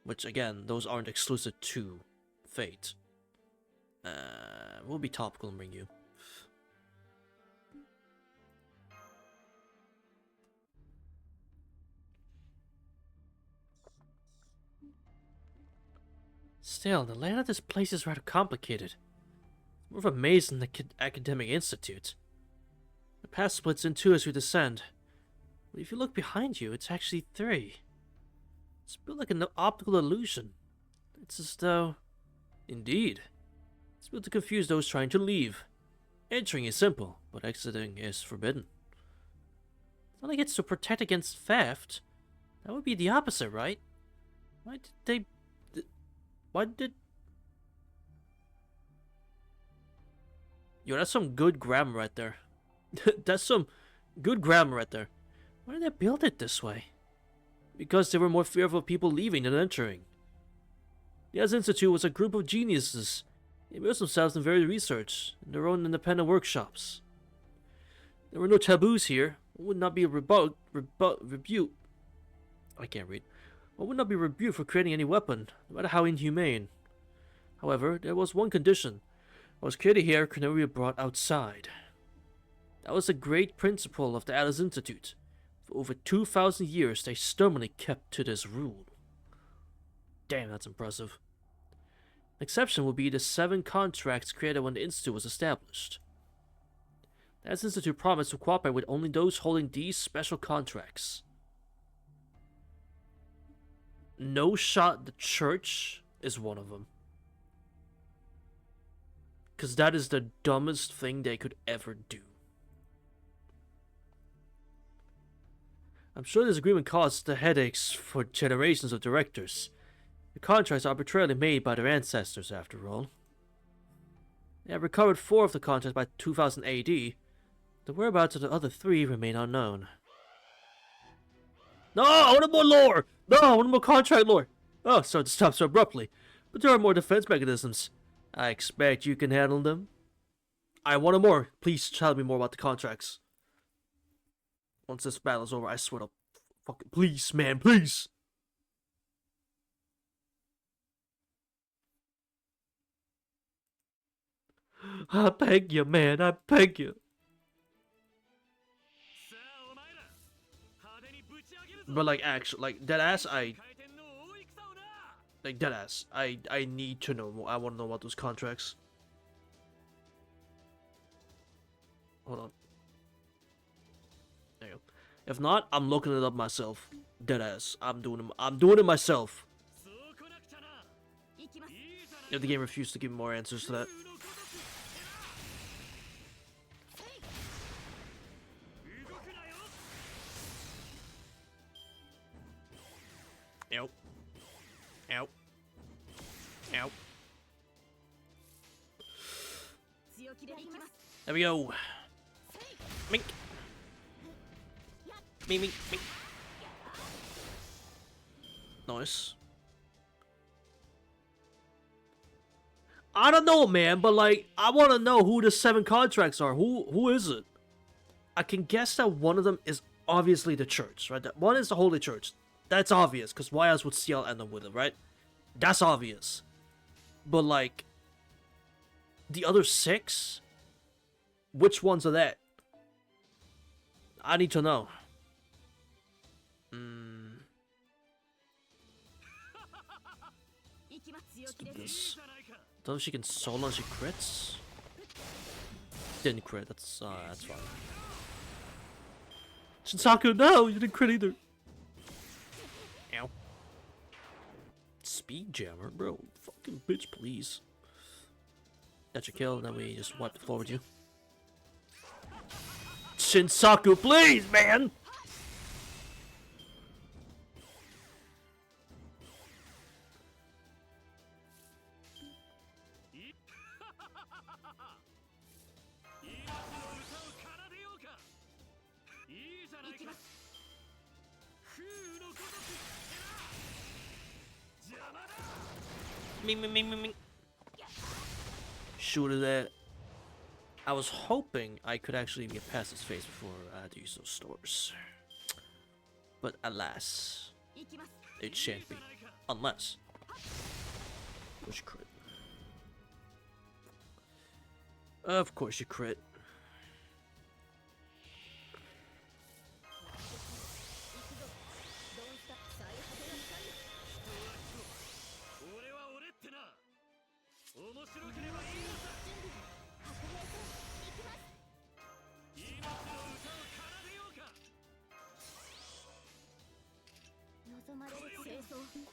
Which again, those aren't exclusive to Fate. We'll be topical and bring you. Still, the layout of this place is rather complicated. It's more of a maze than the academic institute. The path splits in two as we descend. But if you look behind you, it's actually 3. It's built like an optical illusion. It's as though... Indeed. It's built to confuse those trying to leave. Entering is simple, but exiting is forbidden. It's not like it's to protect against theft. That would be the opposite, right? Why did they... Yo, that's some good grammar right there. That's some good grammar right there. Why did they build it this way? Because they were more fearful of people leaving than entering. The Atlas Institute was a group of geniuses. They immersed themselves in varied research, in their own independent workshops. There were no taboos here. One would not be rebuked. I can't read. One would not be rebuked for creating any weapon, no matter how inhumane. However, there was one condition. What was created here could never be brought outside. That was a great principle of the Atlas Institute. For over 2,000 years, they stubbornly kept to this rule. Damn, that's impressive. An exception would be the 7 contracts created when the Institute was established. The Atlas Institute promised to cooperate with only those holding these special contracts. No shot the church is one of them. Because that is the dumbest thing they could ever do. I'm sure this agreement caused the headaches for generations of directors. The contracts arbitrarily made by their ancestors, after all. They have recovered 4 of the contracts by 2000 AD. The whereabouts of the other 3 remain unknown. No, I want more lore! No, I want more contract lore! Oh, sorry to stop so abruptly, but there are more defense mechanisms. I expect you can handle them. I want more. Please tell me more about the contracts. Once this battle's over, I swear to fucking please, man, please! I beg you, man, I beg you. But like, actually, like, deadass, like, deadass, I need to know more. I want to know about those contracts. Hold on. There you go. If not, I'm looking it up myself. Deadass. I'm doing it myself. If the game refused to give me more answers to that. Ow. Ow. Ow. There we go. Mink. Mink, mink, mink. Nice. I don't know, man, but like, I want to know who the 7 contracts are. Who is it? I can guess that one of them is obviously the church, right? That one is the Holy Church. That's obvious, because why else would CL end up with it, right? That's obvious. But like, the other 6? Which ones are that? I need to know. Let's do this. Don't know if she can solo and she crits. Didn't crit, that's fine. Shinsaku, no, you didn't crit either. Ow. Speed jammer, bro. Fucking bitch, please. That's your kill, and then we just wipe the floor with you. Shinsaku, please, man! Me. Shoot at that. I was hoping I could actually get past his face before I had to use those stores. But alas, it shan't be. Unless. Which crit? Of course you crit.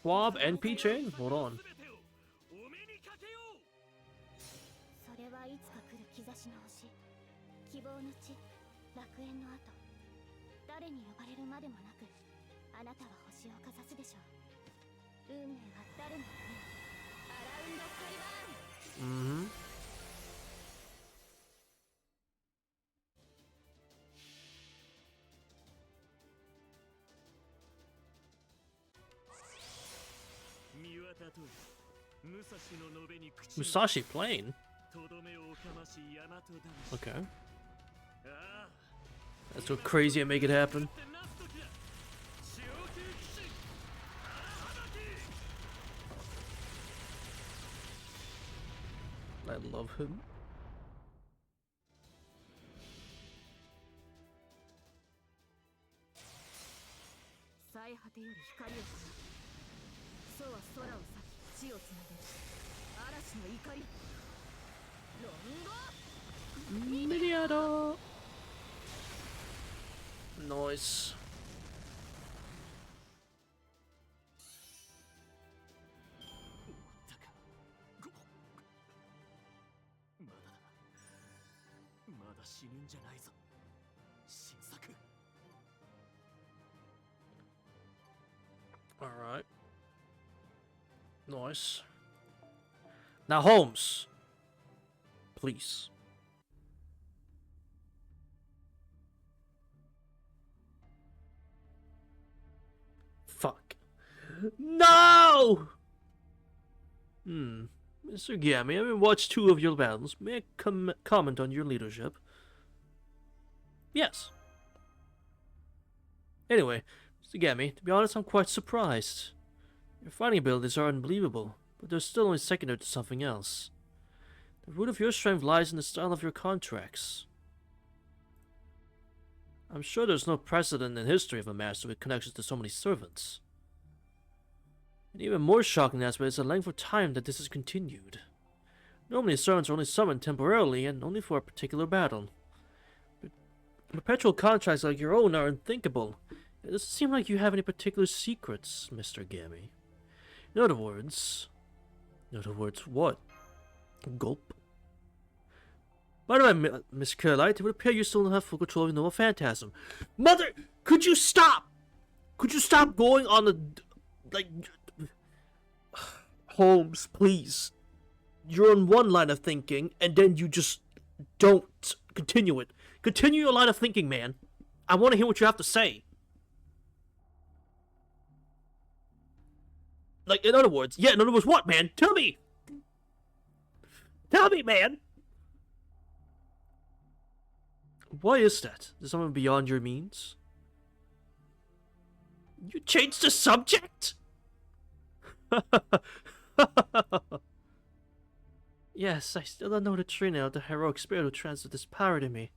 Quab NP chain? Hold on. Mm-hmm. Musashi Plain? Okay. Let's go crazy and make it happen. I love him. Miniado. Nice. All right. Nice. Now, Holmes. Please. Fuck. No! Mr. Gammy, I've watched 2 of your battles. May I comment on your leadership? Yes. Anyway, Mr. Gammy, to be honest, I'm quite surprised. Your fighting abilities are unbelievable, but they're still only secondary to something else. The root of your strength lies in the style of your contracts. I'm sure there's no precedent in history of a master with connections to so many servants. An even more shocking aspect is the length of time that this has continued. Normally, servants are only summoned temporarily and only for a particular battle. But perpetual contracts like your own are unthinkable. It doesn't seem like you have any particular secrets, Mr. Gammy. In other words, what? Gulp. By the way, Miss Camelot, it would appear you still don't have full control of your normal phantasm. Mother, could you stop? Could you stop going on the... like... Holmes, please. You're on one line of thinking, and then you just don't continue it. Continue your line of thinking, man. I want to hear what you have to say. Like, in other words, what, man? Tell me! Tell me, man! Why is that? Is something beyond your means? You changed the subject? Yes, I still don't know the training of the heroic spirit who transferred this power to me.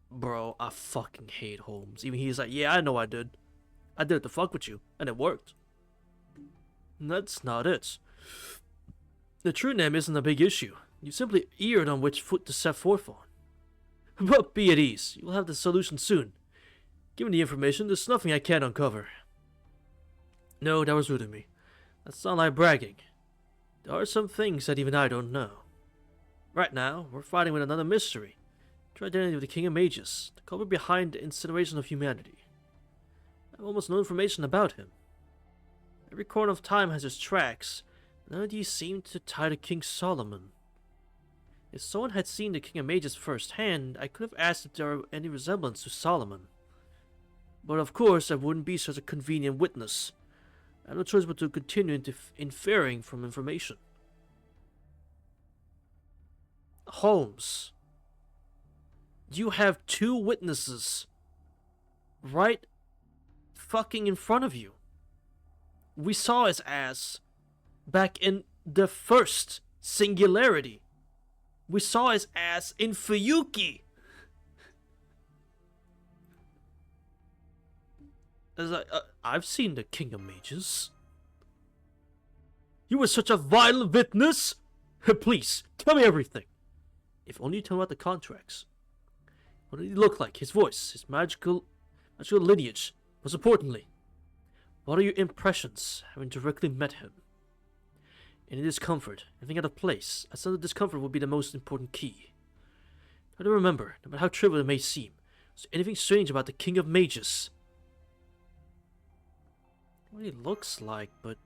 Bro, I fucking hate Holmes. Even he's like, yeah, I know I did. I did it to fuck with you, and it worked. That's not it. The true name isn't a big issue. You simply erred on which foot to set forth on. But be at ease. You'll have the solution soon. Given the information, there's nothing I can't uncover. No, that was rude of me. That's not like bragging. There are some things that even I don't know. Right now, we're fighting with another mystery. The identity of the King of Mages, the culprit behind the incineration of humanity. I have almost no information about him. Every corner of time has its tracks, but none of these seem to tie to King Solomon. If someone had seen the King of Mages firsthand, I could have asked if there were any resemblance to Solomon. But of course, I wouldn't be such a convenient witness. I have no choice but to continue inferring from information. Holmes, you have 2 witnesses right fucking in front of you. We saw his ass back in the first Singularity. We saw his ass in Fuyuki. I've seen the King of Mages. You were such a vile witness. Please, tell me everything. If only you tell me about the contracts. What did he look like? His voice, his magical lineage. Most importantly, what are your impressions having directly met him? Any discomfort, anything out of place, I sense that discomfort will be the most important key. Try to remember, no matter how trivial it may seem, is there anything strange about the King of Mages? What he looks like, but...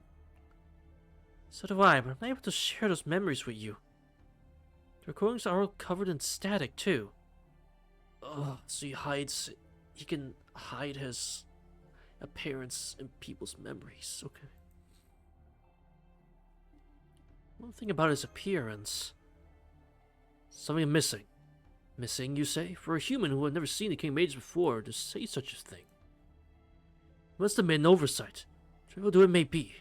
So do I, but I'm not able to share those memories with you. The recordings are all covered in static, too. Ugh, so he can hide his appearance in people's memories, okay. One thing about his appearance. Something missing. Missing, you say? For a human who had never seen the King of Mages before to say such a thing. It must have been an oversight. Trivial though it may be.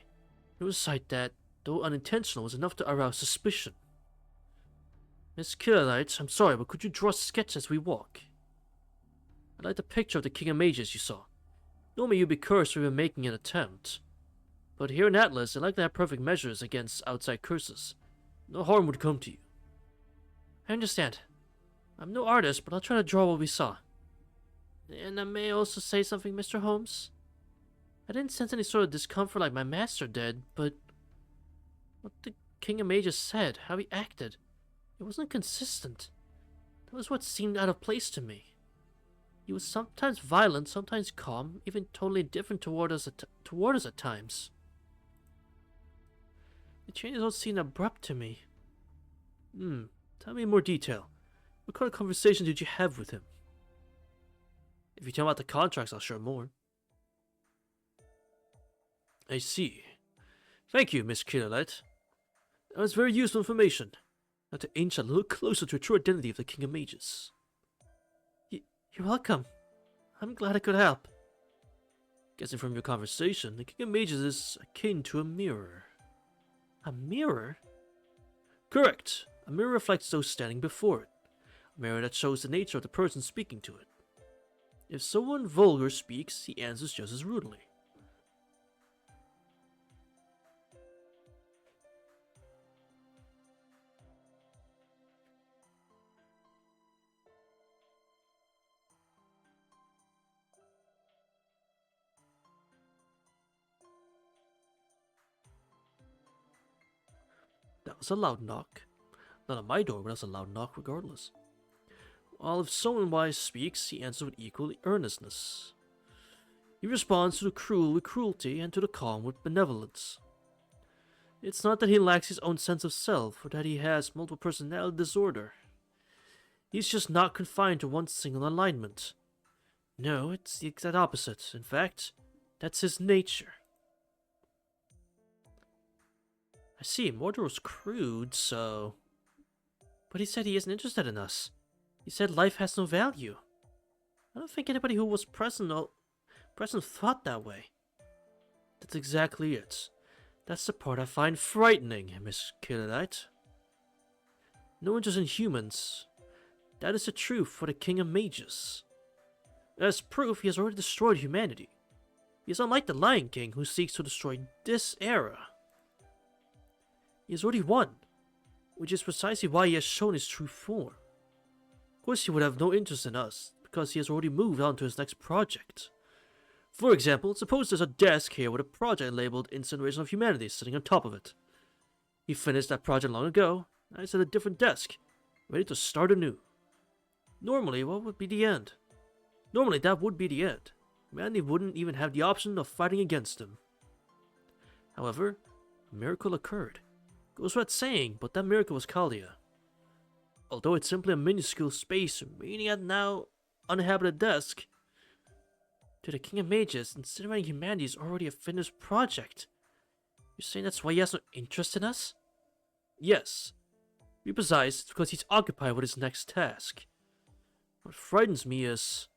An oversight that, though unintentional, was enough to arouse suspicion. Miss Camelot, I'm sorry, but could you draw a sketch as we walk? I'd like the picture of the King of Mages you saw. Normally you'd be cursed for even making an attempt. But here in Atlas, I like to have perfect measures against outside curses. No harm would come to you. I understand. I'm no artist, but I'll try to draw what we saw. And I may also say something, Mr. Holmes? I didn't sense any sort of discomfort like my master did, but... what the King of Mages said, how he acted, it wasn't consistent. That was what seemed out of place to me. He was sometimes violent, sometimes calm, even totally indifferent toward us at times. The changes don't seem abrupt to me. Tell me in more detail. What kind of conversation did you have with him? If you tell me about the contracts, I'll share more. I see. Thank you, Miss Camelot. That was very useful information. Now to inch a little closer to the true identity of the King of Mages. You're welcome. I'm glad I could help. Guessing from your conversation, the King of Mages is akin to a mirror. A mirror? Correct. A mirror reflects those standing before it. A mirror that shows the nature of the person speaking to it. If someone vulgar speaks, he answers just as rudely. That was a loud knock. Not on my door, but that's a loud knock regardless. While if someone wise speaks, he answers with equal earnestness. He responds to the cruel with cruelty and to the calm with benevolence. It's not that he lacks his own sense of self or that he has multiple personality disorder. He's just not confined to one single alignment. No, it's the exact opposite. In fact, that's his nature. I see, Mordor was crude, so... But he said he isn't interested in us. He said life has no value. I don't think anybody who was present thought that way. That's exactly it. That's the part I find frightening, Miss Camelot. No interest in humans. That is the truth for the King of Mages. As proof, he has already destroyed humanity. He is unlike the Lion King who seeks to destroy this era. He has already won, which is precisely why he has shown his true form. Of course, he would have no interest in us, because he has already moved on to his next project. For example, suppose there's a desk here with a project labeled Incineration of Humanity sitting on top of it. He finished that project long ago, and is at a different desk, ready to start anew. Normally, what would be the end? Normally, that would be the end. Humanity wouldn't even have the option of fighting against him. However, a miracle occurred. Goes without saying, but that miracle was Kalia. Although it's simply a minuscule space remaining at now uninhabited desk, to the King of Mages, incinerating humanity is already a finished project. You're saying that's why he has no interest in us? Yes. To be precise, it's because he's occupied with his next task. What frightens me is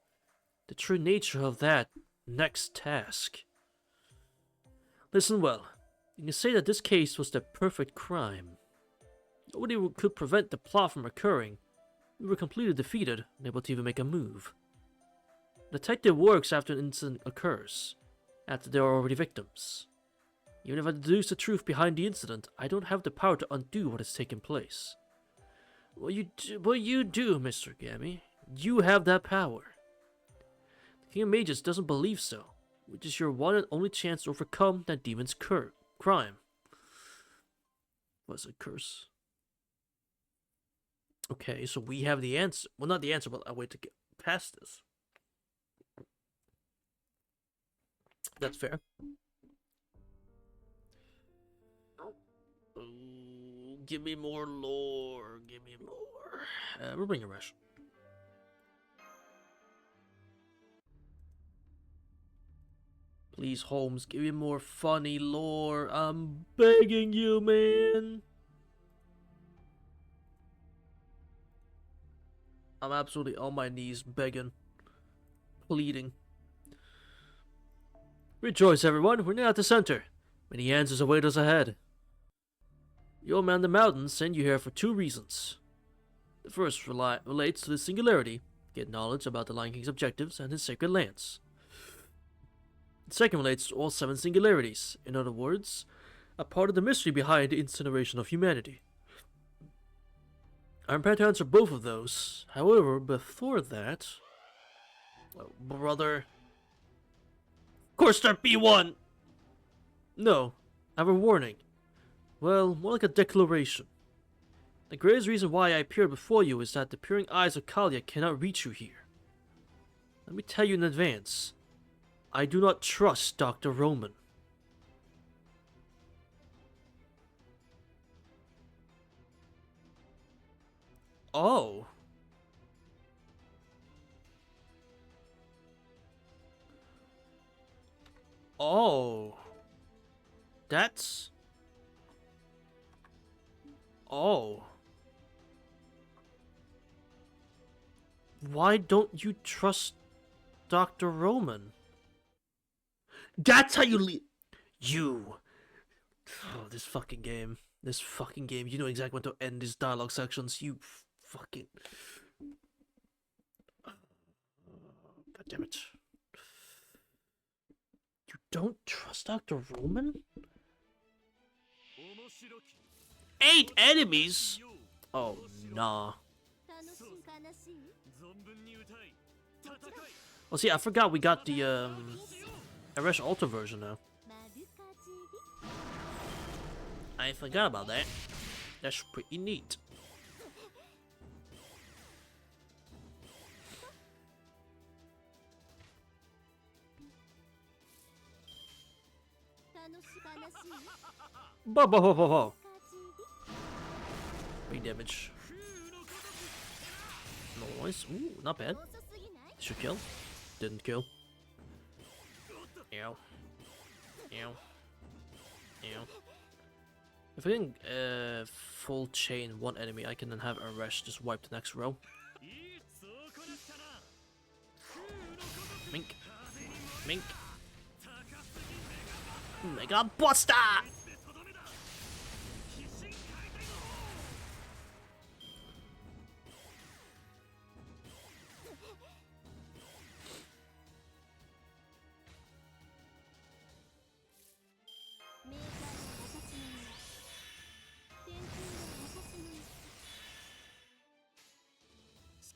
the true nature of that next task. Listen well. You can say that this case was the perfect crime. Nobody could prevent the plot from occurring. We were completely defeated, unable to even make a move. The detective works after an incident occurs, after there are already victims. Even if I deduce the truth behind the incident, I don't have the power to undo what has taken place. Well, you do, Mr. Gammy. You have that power. The King of Mages doesn't believe so, which is your one and only chance to overcome that demon's crime. Was it curse? Okay, so we have the answer. Well, not the answer, but a way to get past this. That's fair. Oh, give me more lore. Give me more. We're bringing Rush. Please, Holmes, give me more funny lore. I'm begging you, man. I'm absolutely on my knees begging, pleading. Rejoice, everyone. We're now at the center. Many answers await us ahead. The old man of the mountains sent you here for two reasons. The first relates to the singularity, get knowledge about the Lion King's objectives and his sacred lands. The second relates to all seven singularities, in other words, a part of the mystery behind the incineration of humanity. I'm prepared to answer both of those. However, before that... Oh, brother... Of course there be one! No, I have a warning. Well, more like a declaration. The greatest reason why I appeared before you is that the peering eyes of Kalia cannot reach you here. Let me tell you in advance. I do not trust Dr. Roman. Oh. Oh. That's... Oh. Why don't you trust Dr. Roman? That's how you leave. You. Oh, this fucking game. This fucking game. You know exactly when to end these dialogue sections. You fucking... God damn it. You don't trust Dr. Roman? 8 enemies? Oh, nah. Oh, see, I forgot we got the, Arash Alter version now. I forgot about that. That's pretty neat. Bo. Big damage. Nice. Ooh, not bad. Should kill. Didn't kill. Ow. Ow. Ow. If I can full chain one enemy, I can then have Arash just wipe the next row. Mink. Mink. Mega Buster!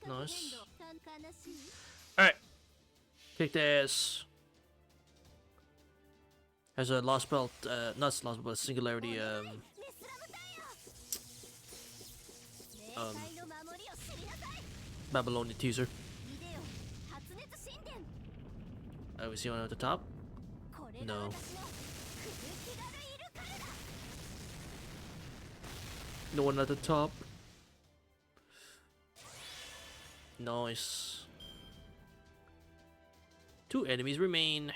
Nice. Alright. Kick the ass. Has a lost belt, not lost belt, but singularity, Babylonian teaser. We see one at the top? No. No one at the top. Nice. 2 enemies remain.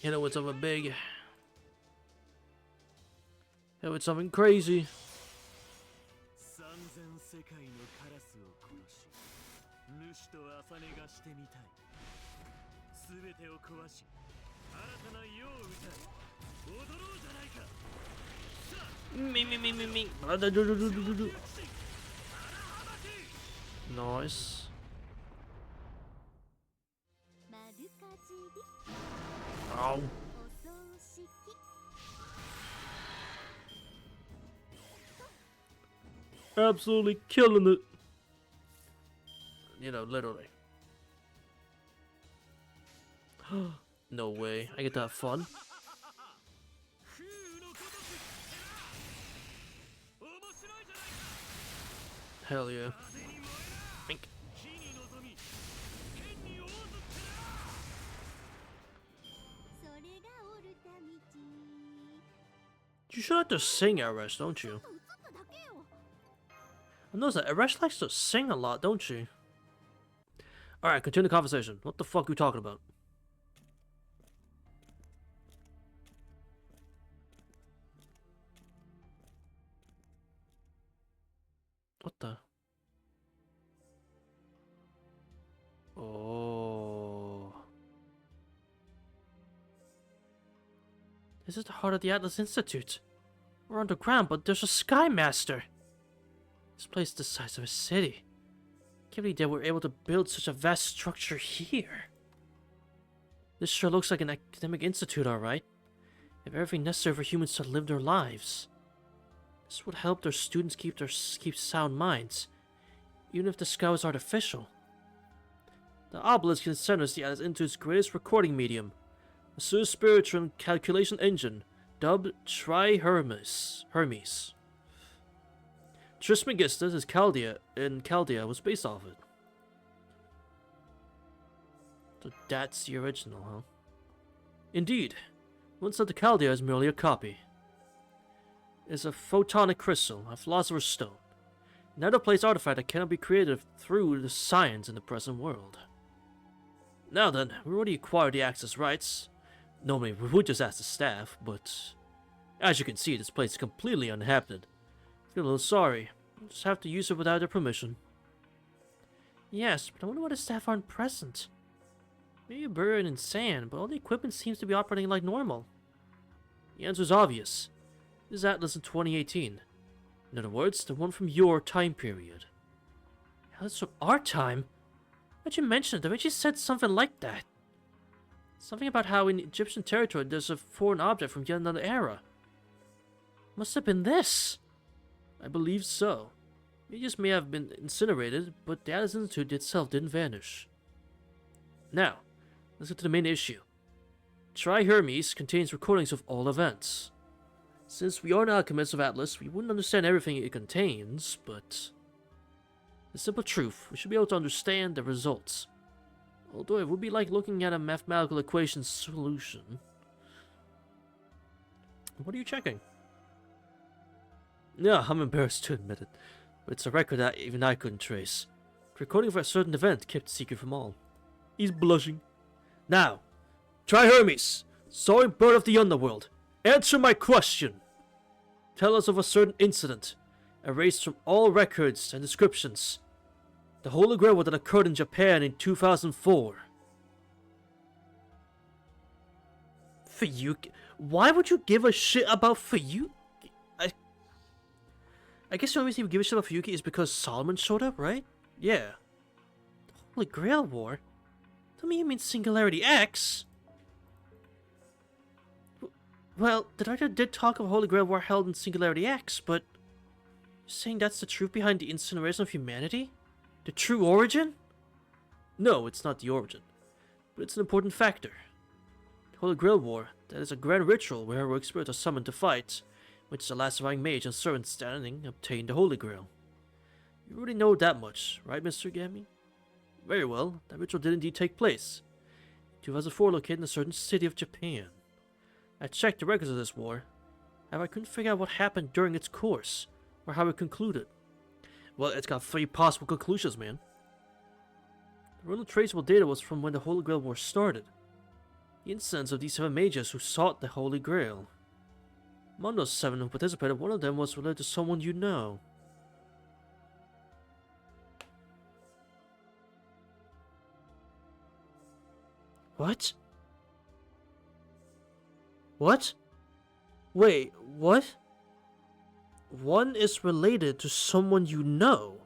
Hit it with something big. Hit it with something crazy. Me. Nice. Ow. Absolutely killing it. You know, literally. No way. I get to have fun. Hell yeah. Think. You should like to sing, Arash, don't you? I noticed that Arash likes to sing a lot, don't she? Alright, continue the conversation. What the fuck are we talking about? What the? Oh. This is the heart of the Atlas Institute. We're underground, but there's a Sky Master. This place is the size of a city. Can't believe that we're able to build such a vast structure here. This sure looks like an academic institute, alright. They have everything necessary for humans to live their lives. This would help their students keep sound minds, even if the sky was artificial. The obelisk in the center is the Atlas Institute's greatest recording medium, a spiritual calculation engine dubbed Hermes. Trismegistus is Chaldea, and Chaldea was based off it. So that's the original, huh? Indeed. One said the Chaldea is merely a copy. It's a photonic crystal, a philosopher's stone. Another place artifact that cannot be created through the science in the present world. Now then, we already acquired the access rights. Normally we would just ask the staff, but as you can see, this place is completely uninhabited. I feel a little sorry. We'll just have to use it without their permission. Yes, but I wonder why the staff aren't present. Maybe buried in sand, but all the equipment seems to be operating like normal. The answer is obvious. This is Atlas in 2018. In other words, the one from your time period. Atlas from our time? Why'd you mention it? I bet you said something like that. Something about how in Egyptian territory there's a foreign object from yet another era. Must have been this. I believe so. It just may have been incinerated, but the Atlas Institute itself didn't vanish. Now, let's get to the main issue. Tri-Hermes contains recordings of all events. Since we aren't alchemists of Atlas, we wouldn't understand everything it contains, but the simple truth, we should be able to understand the results. Although it would be like looking at a mathematical equation solution. What are you checking? Yeah, I'm embarrassed to admit it, but it's a record that even I couldn't trace. A recording of a certain event kept secret from all. He's blushing. Now, Tri-Hermes, soaring bird of the underworld, answer my question. Tell us of a certain incident, erased from all records and descriptions. The Holy Grail that occurred in Japan in 2004. Fuyuki? Why would you give a shit about Fuyuki? I guess the only reason you give a shit about Fuyuki is because Solomon showed up, right? Yeah. The Holy Grail War? Tell me you mean Singularity X? Well, the director did talk of a Holy Grail War held in Singularity X, but you're saying that's the truth behind the incineration of humanity? The true origin? No, it's not the origin, but it's an important factor. The Holy Grail War, that is a grand ritual where heroic spirits are summoned to fight, which the last surviving mage and servant standing obtained the Holy Grail. You already know that much, right, Mr. Gami? Very well, that ritual did indeed take place. 2004 located in a certain city of Japan. I checked the records of this war, and I couldn't figure out what happened during its course, or how it concluded. Well, it's got 3 possible conclusions, man. The only traceable data was from when the Holy Grail War started. The incidents of these 7 mages who sought the Holy Grail. Among those 7 who participated, one of them was related to someone you know. What? What? Wait, what? One is related to someone you know?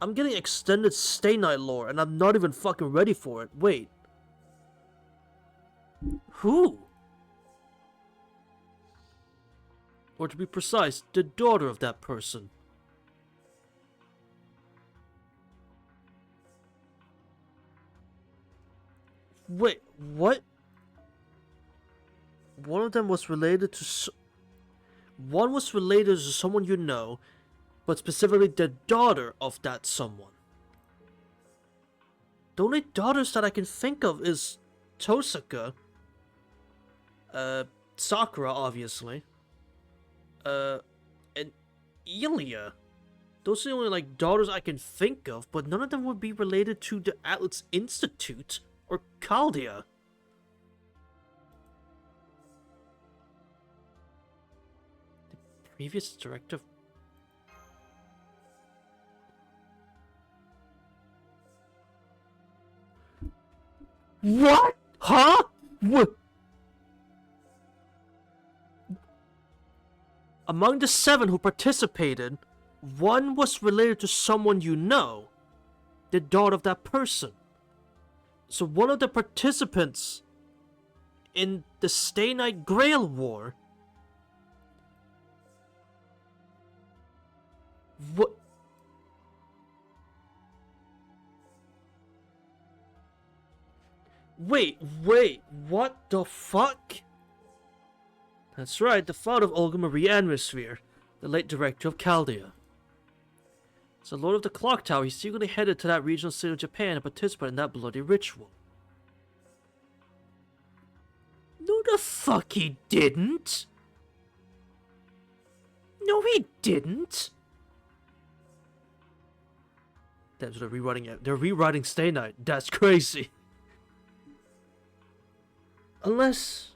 I'm getting extended Stay Night lore and I'm not even fucking ready for it. Wait. Who? Or to be precise, the daughter of that person. Wait, what? One of them was related to one was related to someone you know, but specifically the daughter of that someone. The only daughters that I can think of is Tosaka, Sakura, obviously, and Ilya. Those are the only, like, daughters I can think of, but none of them would be related to the Atlas Institute or Chaldea. The previous director. What? Huh? What? Among the 7 who participated, one was related to someone you know, the daughter of that person. So one of the participants in the Stay Night Grail War. What? Wait, what the fuck? That's right, the father of Olga Marie Atmosphere, the late director of Chaldea. As the Lord of the Clock Tower, he secretly headed to that regional city of Japan and participated in that bloody ritual. No the fuck he didn't! No he didn't! That's what they're rewriting it. They're rewriting Stay Night. That's crazy. Unless...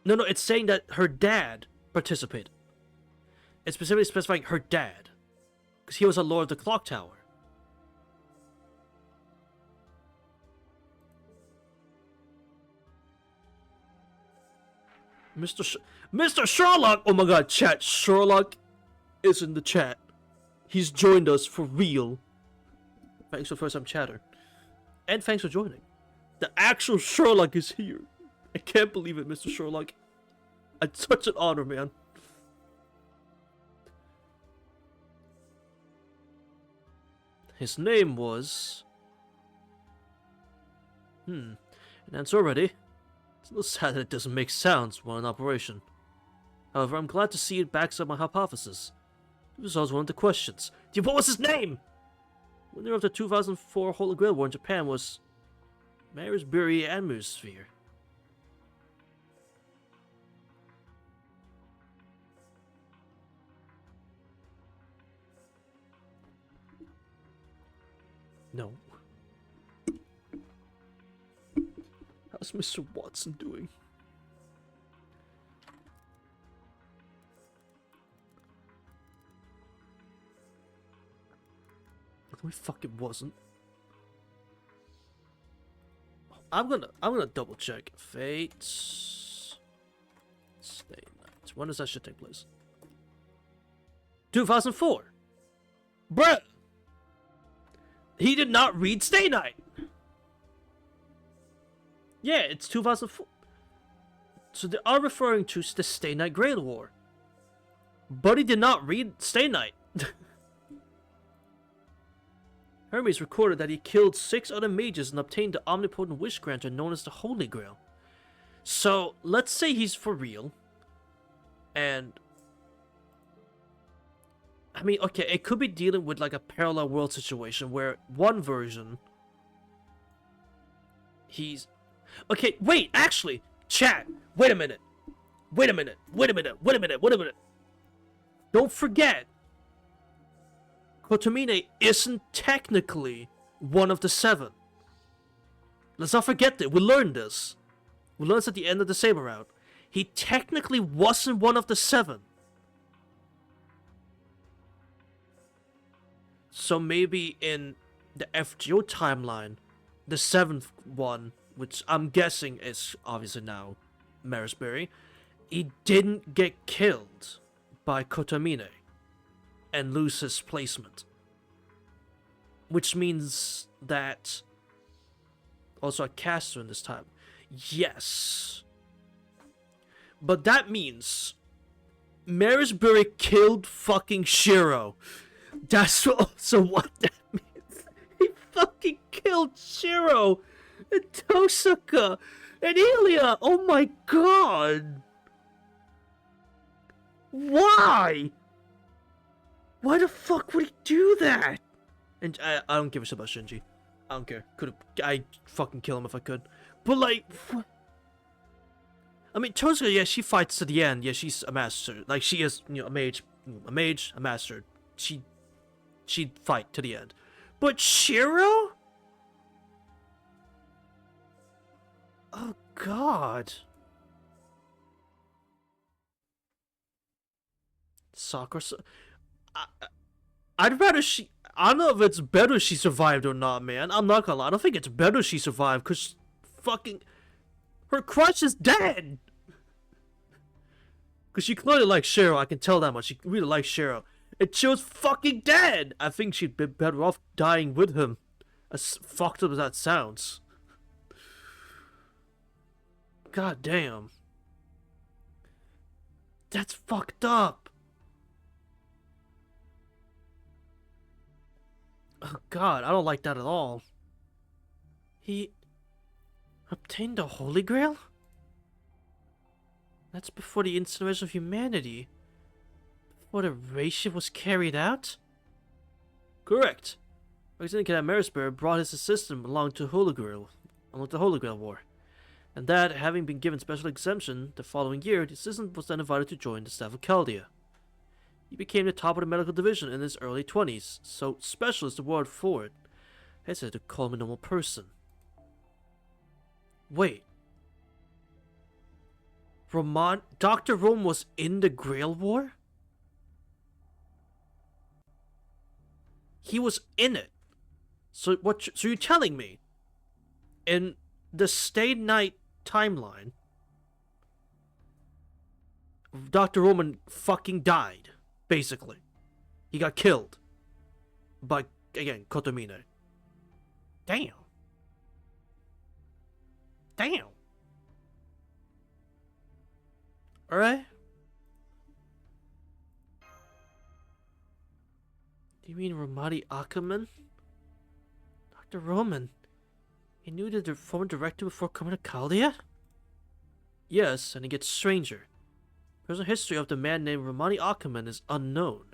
No, it's saying that her dad participated. It's specifically specifying her dad. Because he was a Lord of the Clock Tower. Mr. Sherlock! Oh my god, chat. Sherlock is in the chat. He's joined us for real. Thanks for first time chatter. And thanks for joining. The actual Sherlock is here. I can't believe it, Mr. Sherlock. It's such an honor, man. His name was... An answer already. It's a little sad that it doesn't make sounds while in operation. However, I'm glad to see it backs up my hypothesis. It was always one of the questions. What was his name? Winner of the 2004 Holy Grail War in Japan was... Marisbury Atmosphere. No. How's Mr. Watson doing? No, he fucking wasn't. I'm gonna double check. Fates. Stay Night. When does that shit take place? 2004. Bruh! He did not read Stay Night! Yeah, it's 2004. So they are referring to the Stay Night Grail War. But he did not read Stay Night. Hermes recorded that he killed 6 other mages and obtained the omnipotent wish granter known as the Holy Grail. So, let's say he's for real. And... I mean, okay, it could be dealing with like a parallel world situation where one version... He's... Okay, wait, actually, chat, wait a minute. Don't forget, Kotomine isn't technically one of the 7. Let's not forget that. We learned this. We learned this at the end of the Saber route. He technically wasn't one of the 7. So maybe in the FGO timeline, the 7th one, which I'm guessing is obviously now Marisbury, he didn't get killed by Kotomine and lose his placement. Which means that... Also a caster in this time. Yes. But that means... Marisbury killed fucking Shiro. That's also what that means. He fucking killed Shiro! And Tosaka! And Ilya! Oh my god! Why? Why the fuck would he do that? And I don't give a shit about Shinji. I don't care. I'd fucking kill him if I could. But like... I mean, Tosaka, yeah, she fights to the end. Yeah, she's a master. Like, she is, you know, a mage, a master. She'd fight to the end. But Shiro? Oh, God. Sakura... I'd rather she... I don't know if it's better she survived or not, man. I'm not gonna lie. I don't think it's better she survived, because fucking... Her crush is dead! Because she clearly likes Shiro, I can tell that much. She really likes Shiro. And she was fucking dead! I think she'd be better off dying with him. As fucked up as that sounds. God damn. That's fucked up. Oh god, I don't like that at all. He obtained the Holy Grail? That's before the incineration of humanity. Before the race was carried out? Correct. Lieutenant Cadet Marisburg brought his assistant along the Holy Grail War. And that, having been given special exemption the following year, the assistant was then invited to join the staff of Chaldea. He became the top of the medical division in his early 20s, so special is the word for it. I said to call him a normal person. Wait. Dr. Rome was in the Grail War? He was in it. So you're telling me, in the Stay Night timeline, Dr. Roman fucking died, basically. He got killed by, again, Kotomine. Damn. Damn. Alright. Do you mean Ramadi Ackerman? Dr. Roman. He knew the former director before coming to Chaldea? Yes, and it gets stranger. Personal history of the man named Ramadi Ackerman is unknown.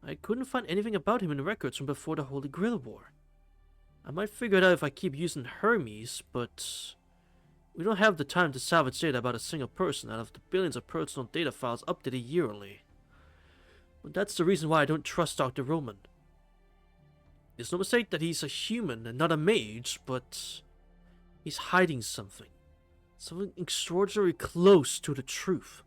I couldn't find anything about him in the records from before the Holy Grail War. I might figure it out if I keep using Hermes, but we don't have the time to salvage data about a single person out of the billions of personal data files updated yearly. But that's the reason why I don't trust Dr. Roman. It's no mistake that he's a human and not a mage, but he's hiding something. Something extraordinarily close to the truth.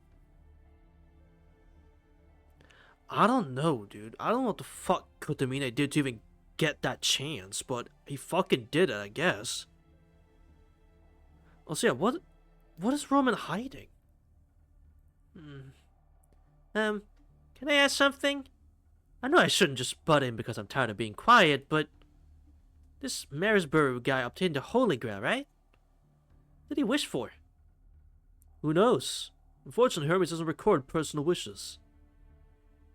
I don't know, dude. I don't know what the fuck Kotomine did to even get that chance, but he fucking did it, I guess. Also, yeah, what is Roman hiding? Can I ask something? I know I shouldn't just butt in because I'm tired of being quiet, but this Marisburg guy obtained the Holy Grail, right? What did he wish for? Who knows? Unfortunately, Hermes doesn't record personal wishes.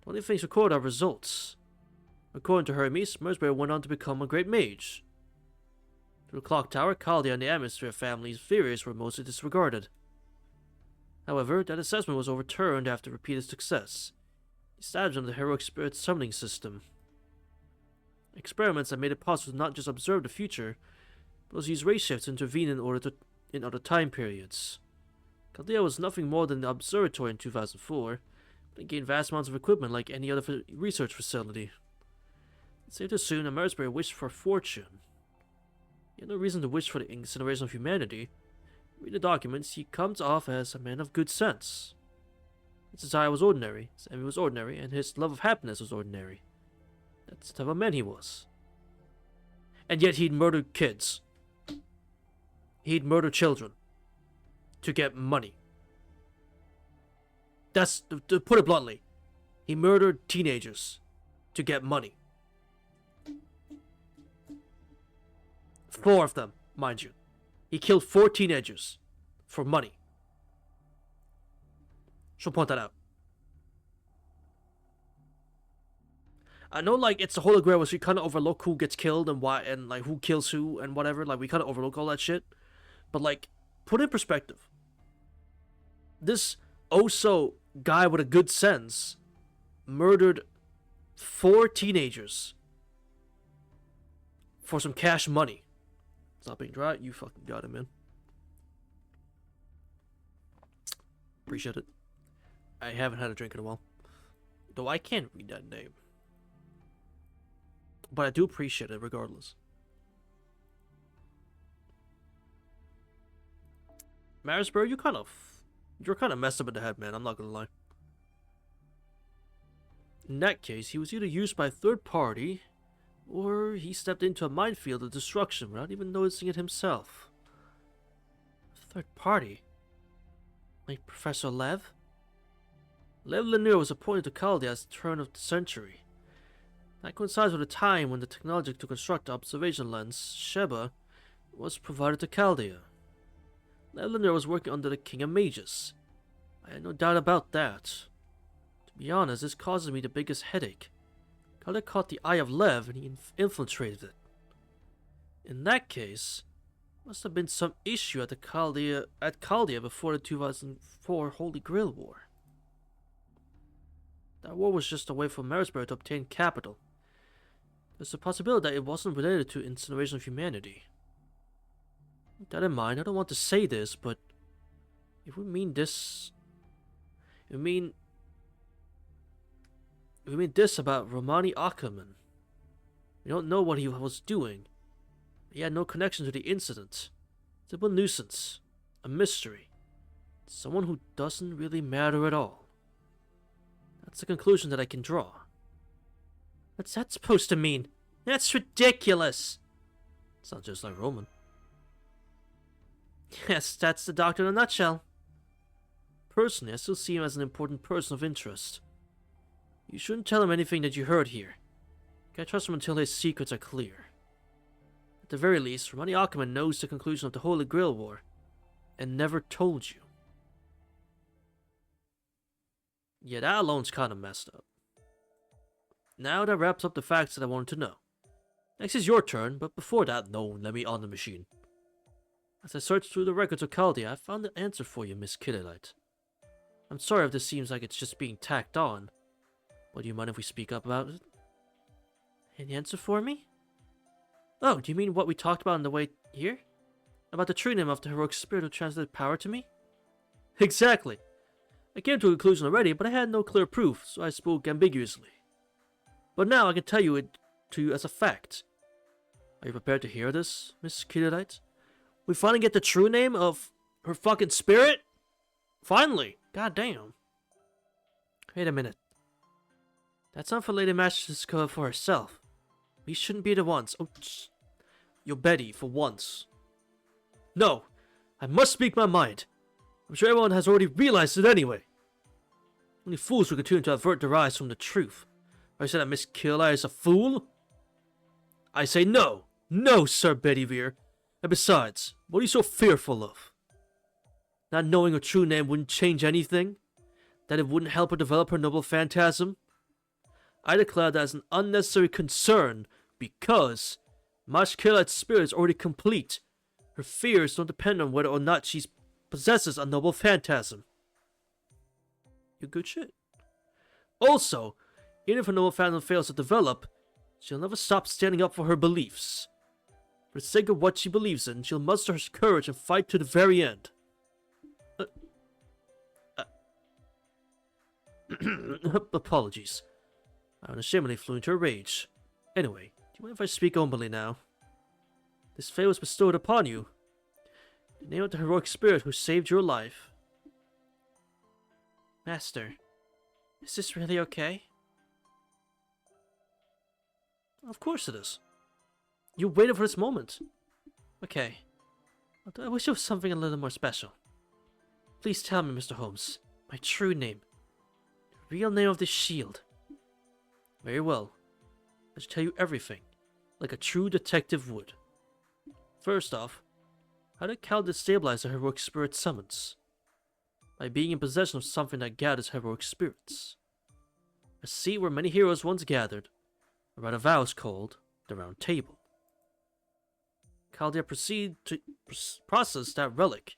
The only things recorded are results. According to Hermes, Marisburg went on to become a great mage. Through the Clock Tower, Chaldea and the Atmosphere family's theories were mostly disregarded. However, that assessment was overturned after repeated success. The establishment of the heroic spirit summoning system. Experiments that made it possible to not just observe the future, but also use ray shifts to intervene in other time periods. Chaldea was nothing more than an observatory in 2004, but it gained vast amounts of equipment like any other research facility. It's safe to assume that Marisburg wished for fortune. He had no reason to wish for the incineration of humanity. Read the documents, he comes off as a man of good sense. His desire was ordinary, his envy was ordinary, and his love of happiness was ordinary. That's the type of man he was. And yet he'd murder kids. He'd murder children. To get money. That's, to put it bluntly, he murdered teenagers. To get money. 4 of them, mind you. He killed 4 teenagers. For money. She'll point that out. I know, like, it's the Holy Grail, where we kind of overlook who gets killed and why, and like who kills who and whatever. Like, we kind of overlook all that shit. But like, put in perspective. This oh-so guy with a good sense murdered 4 teenagers for some cash money. Stop being dry. You fucking got it, man. Appreciate it. I haven't had a drink in a while. Though I can't read that name. But I do appreciate it regardless. Marisburg, you're kind of messed up in the head, man. I'm not gonna lie. In that case, he was either used by a third party, or he stepped into a minefield of destruction without even noticing it himself. Third party? Like Professor Lev? Lev Lanier was appointed to Chaldea at the turn of the century. That coincides with a time when the technology to construct the observation lens, Sheba, was provided to Chaldea. Lev Lanier was working under the King of Mages. I had no doubt about that. To be honest, this causes me the biggest headache. Chaldea caught the eye of Lev and he infiltrated it. In that case, must have been some issue at Chaldea before the 2004 Holy Grail War. That war was just a way for Marisburg to obtain capital. There's a possibility that it wasn't related to incineration of humanity. With that in mind, I don't want to say this, but if we mean this... If we mean this about Romani Ackerman. We don't know what he was doing. He had no connection to the incident. Simple nuisance. A mystery. Someone who doesn't really matter at all. That's the conclusion that I can draw. What's that supposed to mean? That's ridiculous! Sounds just like Roman. Yes, that's the doctor in a nutshell. Personally, I still see him as an important person of interest. You shouldn't tell him anything that you heard here. You can't trust him until his secrets are clear. At the very least, Romani Ackerman knows the conclusion of the Holy Grail War, and never told you. Yeah, that alone's kinda messed up. Now that wraps up the facts that I wanted to know. Next is your turn, but before that, no, let me on the machine. As I searched through the records of Chaldea, I found the answer for you, Miss Kitterlight. I'm sorry if this seems like it's just being tacked on, but do you mind if we speak up about it? An answer for me? Oh, do you mean what we talked about on the way here? About the true name of the heroic spirit who translated power to me? Exactly. I came to a conclusion already, but I had no clear proof, so I spoke ambiguously. But now I can tell you it to you as a fact. Are you prepared to hear this, Miss Kitterlight? We finally get the true name of her fucking spirit? Finally! God damn. Wait a minute. That's not for Lady Master to discover for herself. We shouldn't be the ones. Oh, you're Betty, for once. No! I must speak my mind. I'm sure everyone has already realized it anyway. Only fools will continue to avert their eyes from the truth. I say that Miss Kitterlight is a fool? I say no! No, Sir Bedivere! And besides, what are you so fearful of? Not knowing her true name wouldn't change anything? That it wouldn't help her develop her noble phantasm? I declare that as an unnecessary concern, because Miss Kitterlight's spirit is already complete. Her fears don't depend on whether or not she possesses a noble phantasm. You good shit. Also, even if her noble phantasm fails to develop, she'll never stop standing up for her beliefs. For the sake of what she believes in, she'll muster her courage and fight to the very end. Apologies. I unashamedly flew into a rage. Anyway, do you mind if I speak openly now? This fate was bestowed upon you. The name of the heroic spirit who saved your life. Master, is this really okay? Of course it is. You waited for this moment. Okay. I wish it was something a little more special. Please tell me, Mr. Holmes, my true name. The real name of this shield. Very well. I should tell you everything, like a true detective would. First off, how did Cal destabilize the heroic spirit summons? By being in possession of something that gathers heroic spirits. A seat where many heroes once gathered, around a vows called the Round Table. Chaldea proceeded to process that relic,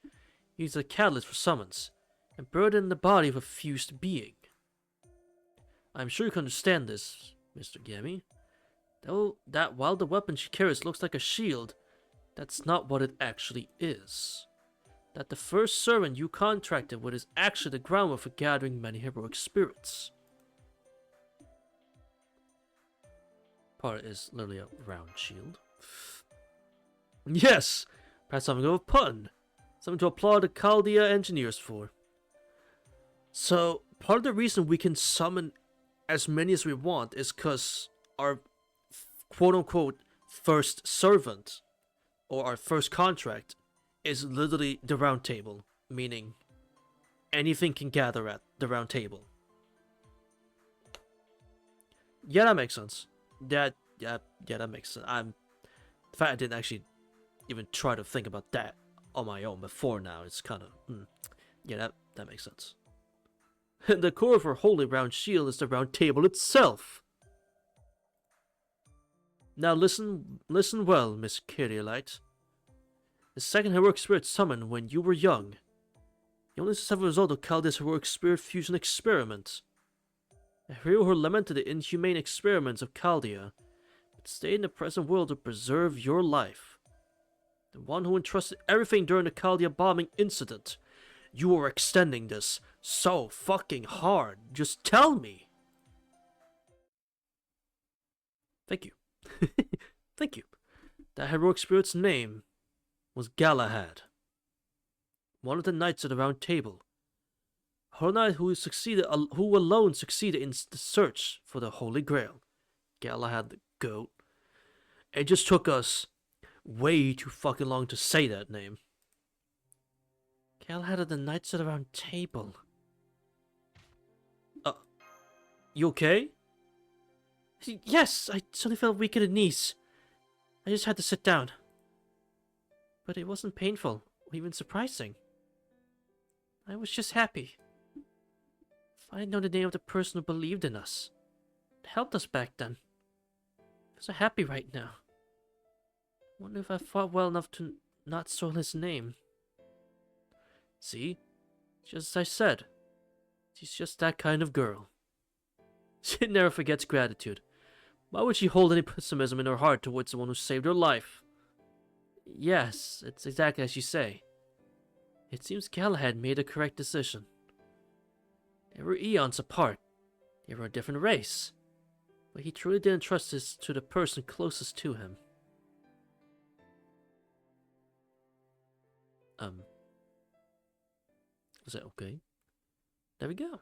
use a catalyst for summons, and burn it in the body of a fused being. I'm sure you can understand this, Mr. Gammy. Though that while the weapon she carries looks like a shield, that's not what it actually is. That the first servant you contracted with is actually the groundwork for gathering many heroic spirits. Part is literally a round shield. Yes! Perhaps something of a pun. Something to applaud the Chaldea engineers for. So, part of the reason we can summon as many as we want is because our quote-unquote first servant, or our first contract, is literally the Round Table, meaning anything can gather at the Round Table. Yeah, that makes sense. Yeah, that makes sense. The fact I didn't actually even try to think about that on my own before now, it's kind of, yeah, that makes sense. And the core of her holy round shield is the Round Table itself. Now listen well, Miss Kyrielite. The second heroic spirit summoned when you were young. You only as a result of Chaldea's heroic spirit fusion experiment. A hero who lamented the inhumane experiments of Chaldea, but stayed in the present world to preserve your life. The one who entrusted everything during the Chaldea bombing incident. You are extending this so fucking hard. Just tell me. Thank you. Thank you. That heroic spirit's name was Galahad, one of the knights of the Round Table. A knight who alone succeeded in the search for the Holy Grail. Galahad the Goat. It just took us way too fucking long to say that name. Galahad of the Knights of the Round Table. You okay? Yes, I suddenly felt weak in the knees. I just had to sit down. But it wasn't painful, or even surprising. I was just happy. If I had known the name of the person who believed in us, it helped us back then. I'm so happy right now. Wonder if I fought well enough to not soil his name. See? Just as I said. She's just that kind of girl. She never forgets gratitude. Why would she hold any pessimism in her heart towards the one who saved her life? Yes, it's exactly as you say. It seems Galahad made the correct decision. They were eons apart. They were a different race. But he truly didn't trust this to the person closest to him. Is that okay? There we go.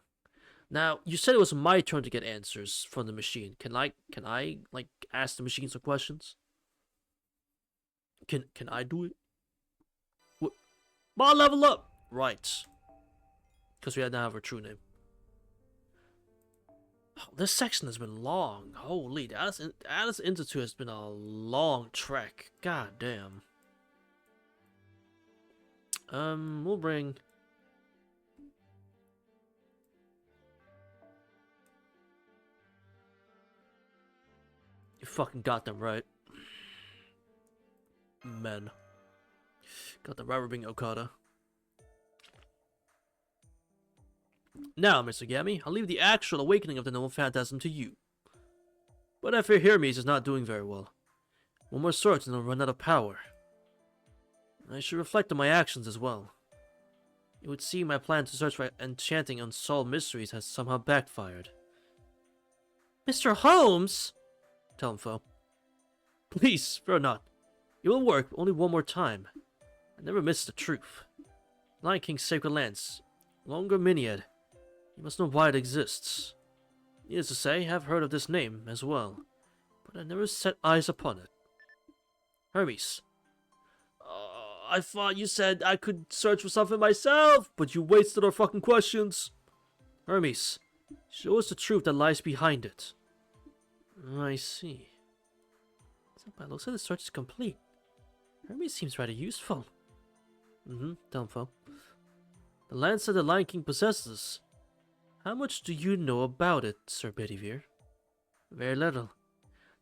Now, you said it was my turn to get answers from the machine. Can I like ask the machine some questions? Can I do it? What? Ball level up! Right. Because we now have our true name. Oh, this section has been long. Holy, Alice Institute has been a long trek. God damn. We'll bring... You fucking got them right. Men. Got them right for being Okada. Now, Mr. Gammy, I'll leave the actual awakening of the noble phantasm to you. But I fear Hermes is not doing very well. One more search and he'll run out of power. I should reflect on my actions as well. It would seem my plan to search for enchanting unsolved mysteries has somehow backfired. Mr. Holmes! Tell him, foe. Please, fear not. It will work only one more time. I never miss the truth. Lion King's sacred lance. Longer Miniad. You must know why it exists. Needless to say, I have heard of this name as well. But I never set eyes upon it. Hermes. I thought you said I could search for something myself, but you wasted our fucking questions. Hermes. Show us the truth that lies behind it. I see. By the looks of the search is complete. Hermes seems rather useful. Tell him, foe. The lance that the Lion King possesses. How much do you know about it, Sir Bedivere? Very little.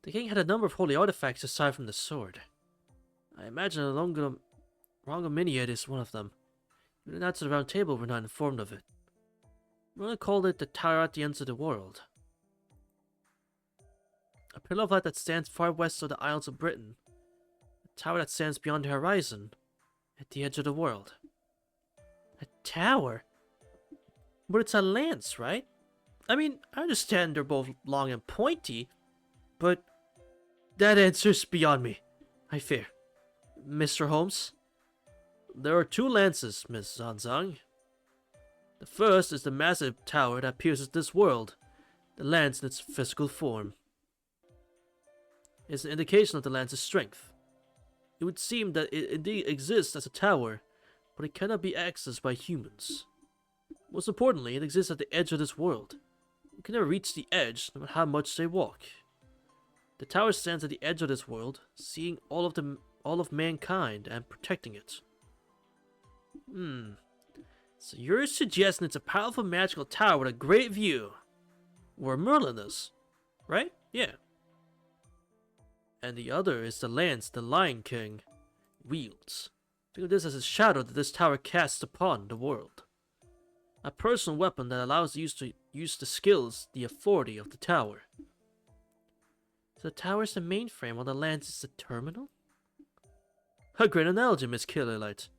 The king had a number of holy artifacts aside from the sword. I imagine the Longaminiad is one of them. Even the Knights of the Round Table were not informed of it. We only called it the Tower at the Ends of the World. A pillar of light that stands far west of the Isles of Britain. A tower that stands beyond the horizon, at the edge of the world. A tower? But it's a lance, right? I mean, I understand they're both long and pointy, but that answer's beyond me, I fear. Mr. Holmes? There are two lances, Miss Zanzang. The first is the massive tower that pierces this world, the lance in its physical form. It's an indication of the lance's strength. It would seem that it indeed exists as a tower, but it cannot be accessed by humans. Most importantly, it exists at the edge of this world. You can never reach the edge, no matter how much they walk. The tower stands at the edge of this world, seeing all of mankind and protecting it. So you're suggesting it's a powerful magical tower with a great view, where Merlin is, right? Yeah. And the other is the lance the Lion King wields. Think of this as a shadow that this tower casts upon the world. A personal weapon that allows the user to use the skills, the authority of the tower. So the tower is the mainframe while the lance is the terminal? A great analogy, Miss Killerlight.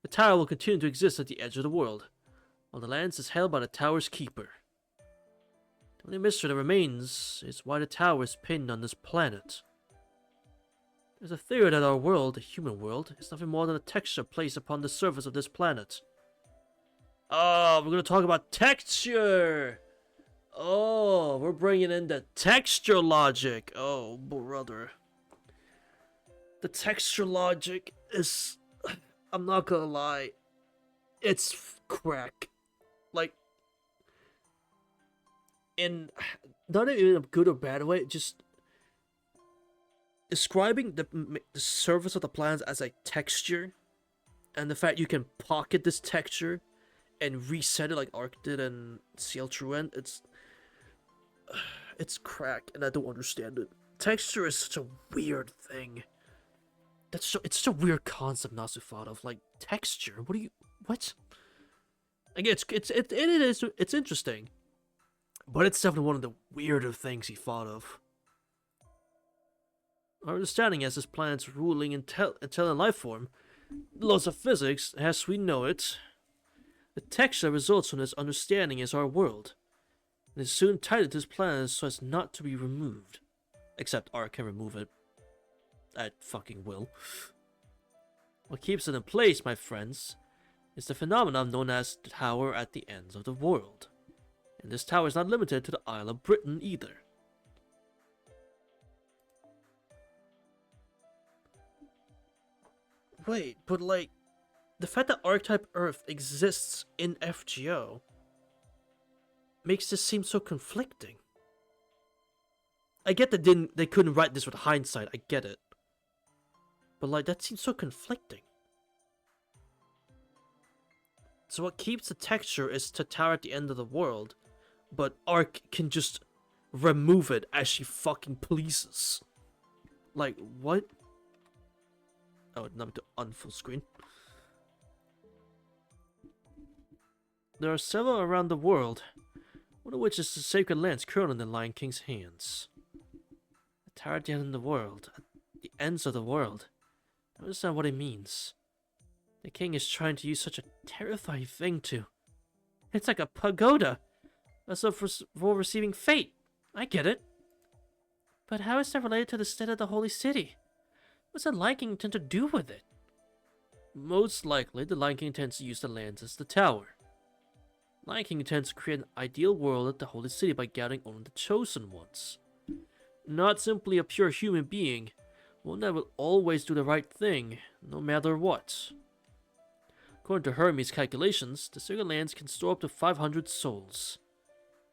The tower will continue to exist at the edge of the world, while the lance is held by the tower's keeper. The only mystery that remains is why the tower is pinned on this planet. There's a theory that our world, the human world, is nothing more than a texture placed upon the surface of this planet. Oh, we're gonna talk about texture! Oh, we're bringing in the texture logic. Oh, brother. The texture logic is... I'm not gonna lie. It's crack. Like... in... not even a good or bad way, just... describing the surface of the planet as a texture, and the fact you can pocket this texture and reset it like Ark did and CL it's crack, and I don't understand it. Texture is such a weird thing. It's such a weird concept Nasu thought of. Like, texture? What? Again, it's interesting, but it's definitely one of the weirder things he thought of. Our understanding as this planet's ruling intelligent life form, the laws of physics as we know it, the texture that results from this understanding is our world, and is soon tied to this planet so as not to be removed. Except Ark can remove it at fucking will. What keeps it in place, my friends, is the phenomenon known as the tower at the ends of the world. And this tower is not limited to the Isle of Britain either. Wait, but like, the fact that Archetype Earth exists in FGO makes this seem so conflicting. I get that they couldn't write this with hindsight, I get it. But like, that seems so conflicting. So what keeps the texture is the tower at the end of the world, but Ark can just remove it as she fucking pleases. Like, what? Oh, now to unfull screen. There are several around the world, one of which is the sacred lance currently in the Lion King's hands. The tower at the end of the world, at the ends of the world. I understand what it means. The king is trying to use such a terrifying thing to... It's like a pagoda, for receiving fate. I get it. But how is that related to the state of the holy city? What's the Lion King intend to do with it? Most likely, the Lion King intends to use the lands as the tower. Lion King intends to create an ideal world at the holy city by gathering only the chosen ones. Not simply a pure human being, one that will always do the right thing, no matter what. According to Hermes' calculations, the sacred lands can store up to 500 souls.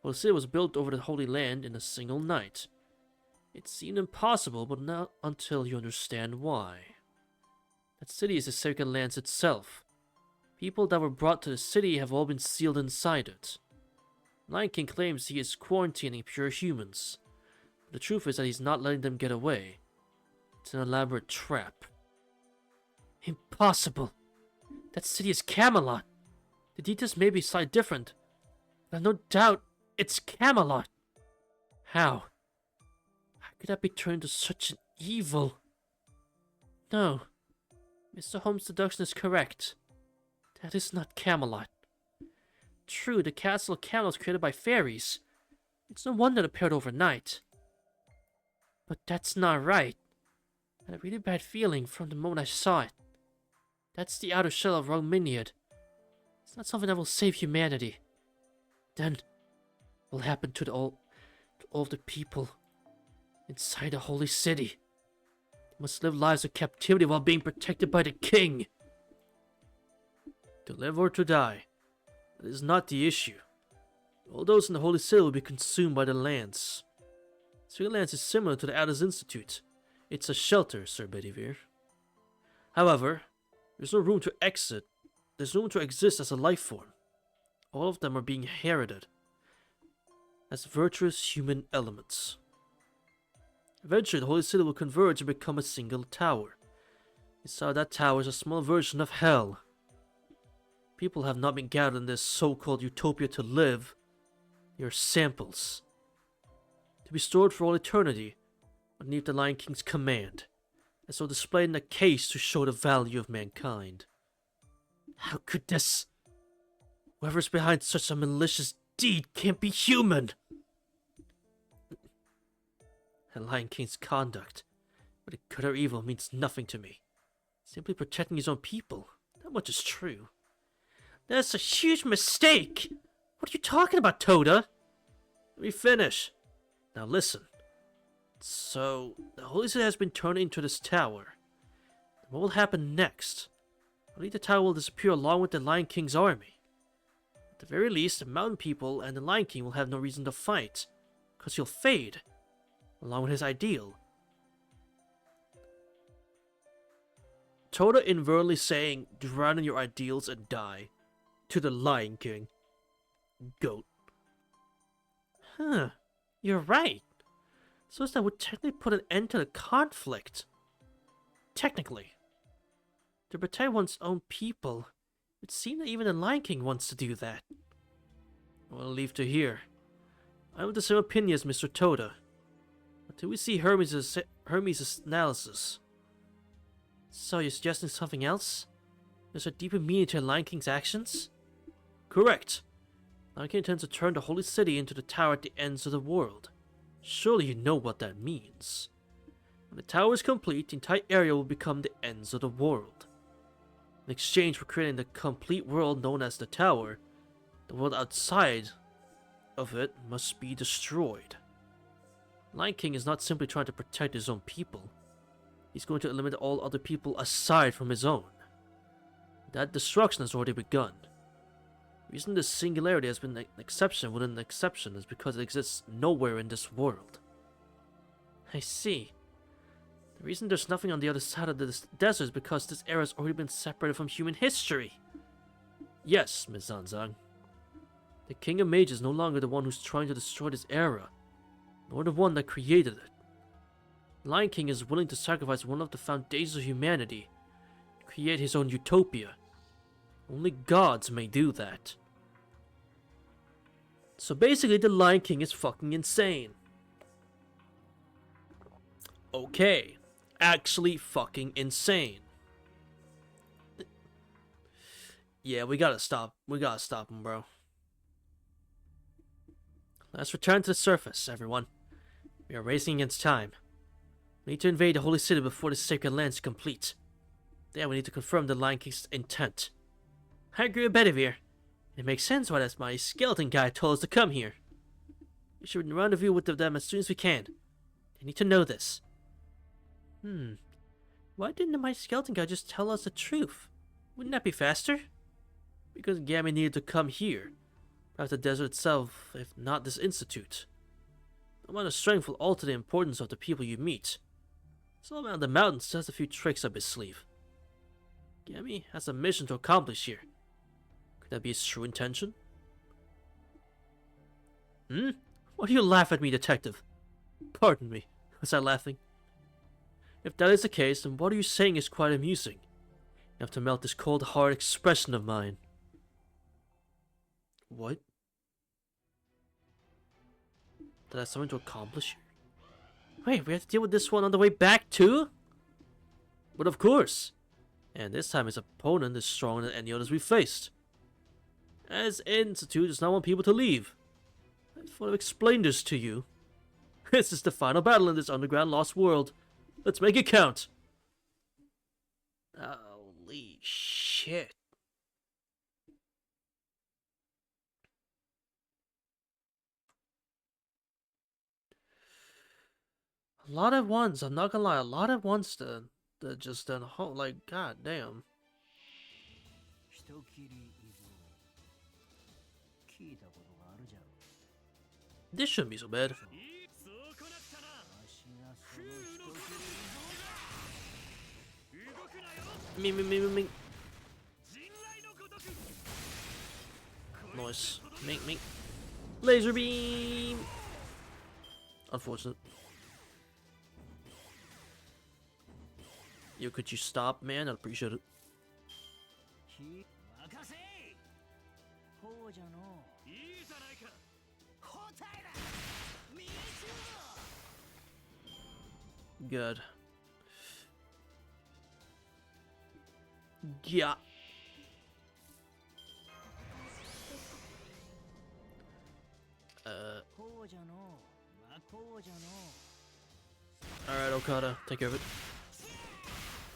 While the city was built over the Holy Land in a single night. It seemed impossible, but not until you understand why. That city is the sacred lands itself. People that were brought to the city have all been sealed inside it. Lion King claims he is quarantining pure humans. But the truth is that he's not letting them get away. It's an elaborate trap. Impossible! That city is Camelot! The details may be slightly different, but no doubt it's Camelot! How? How could that be turned to such an evil? No. Mr. Holmes' deduction is correct. That is not Camelot. True, the castle of Camelot was created by fairies. It's no wonder it appeared overnight. But that's not right. I had a really bad feeling from the moment I saw it. That's the outer shell of Rominiad. It's not something that will save humanity. Then, what will happen to all the people inside the holy city? They must live lives of captivity while being protected by the king. To live or to die, that is not the issue. All those in the holy city will be consumed by the lance. Sacred Lance is similar to the Atlas Institute. It's a shelter, Sir Bedivere. However, there's no room to exit. There's no room to exist as a life form. All of them are being inherited as virtuous human elements. Eventually, the Holy City will converge and become a single tower. Inside that tower is a small version of hell. People have not been gathered in this so-called utopia to live. They are samples. To be stored for all eternity, underneath the Lion King's command, and so displayed in a case to show the value of mankind. How could this? Whoever's behind such a malicious deed can't be human! The Lion King's conduct, whether good or evil, means nothing to me. Simply protecting his own people, that much is true. That's a huge mistake! What are you talking about, Toda? Let me finish. Now listen. So, the Holy City has been turned into this tower. What will happen next? Only the tower will disappear along with the Lion King's army. At the very least, the mountain people and the Lion King will have no reason to fight, because he'll fade, along with his ideal. Toda inwardly saying, drown in your ideals and die, to the Lion King. Goat. Huh, you're right. So that would technically put an end to the conflict. Technically. To protect one's own people, it would seem that even the Lion King wants to do that. Well, leave to hear. I'm of the same opinion as Mr. Toda. Until we see Hermes' analysis. So, you're suggesting something else? There's a deeper meaning to the Lion King's actions? Correct. Lion King intends to turn the Holy City into the tower at the ends of the world. Surely you know what that means. When the tower is complete, the entire area will become the ends of the world. In exchange for creating the complete world known as the tower, the world outside of it must be destroyed. Lion King is not simply trying to protect his own people. He's going to eliminate all other people aside from his own. That destruction has already begun. The reason this singularity has been an exception within an exception is because it exists nowhere in this world. I see. The reason there's nothing on the other side of this desert is because this era has already been separated from human history. Yes, Ms. Zanzang. The King of Mages is no longer the one who's trying to destroy this era, nor the one that created it. The Lion King is willing to sacrifice one of the foundations of humanity to create his own utopia. Only gods may do that. So basically, the Lion King is fucking insane. Okay. Actually fucking insane. Yeah, we gotta stop. We gotta stop him, bro. Let's return to the surface, everyone. We are racing against time. We need to invade the Holy City before the sacred land is complete. Then we need to confirm the Lion King's intent. I agree with Bedivere. It makes sense why that's my skeleton guy told us to come here. We should rendezvous with them as soon as we can. They need to know this. Why didn't my skeleton guy just tell us the truth? Wouldn't that be faster? Because Gammy needed to come here. Perhaps the desert itself, if not this institute. No amount of strength will alter the importance of the people you meet. Someone on the mountain still has a few tricks up his sleeve. Gammy has a mission to accomplish here. Could that be his true intention? Why do you laugh at me, detective? Pardon me, was I laughing? If that is the case, then what are you saying is quite amusing. You have to melt this cold, hard expression of mine. What? Did I have something to accomplish? Wait, we have to deal with this one on the way back too? But of course. And this time his opponent is stronger than any others we faced. As Institute does not want people to leave. I thought I've explained this to you. This is the final battle in this underground lost world. Let's make it count. Holy shit. A lot at once, I'm not gonna lie, a lot at once to just done like god damn. This shouldn't be so bad. Me. Nice. Mink. Laser beam! Unfortunate. Yo, could you stop, man? I'd appreciate it. Good. Yeah. Alright, Okada, take care of it.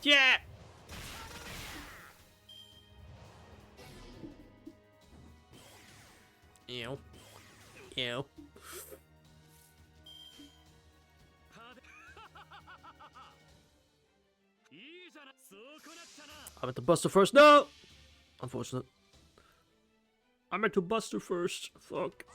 Yeah! Ew. Ew. I meant to Buster first. No! Unfortunate. I meant to Buster first. Fuck.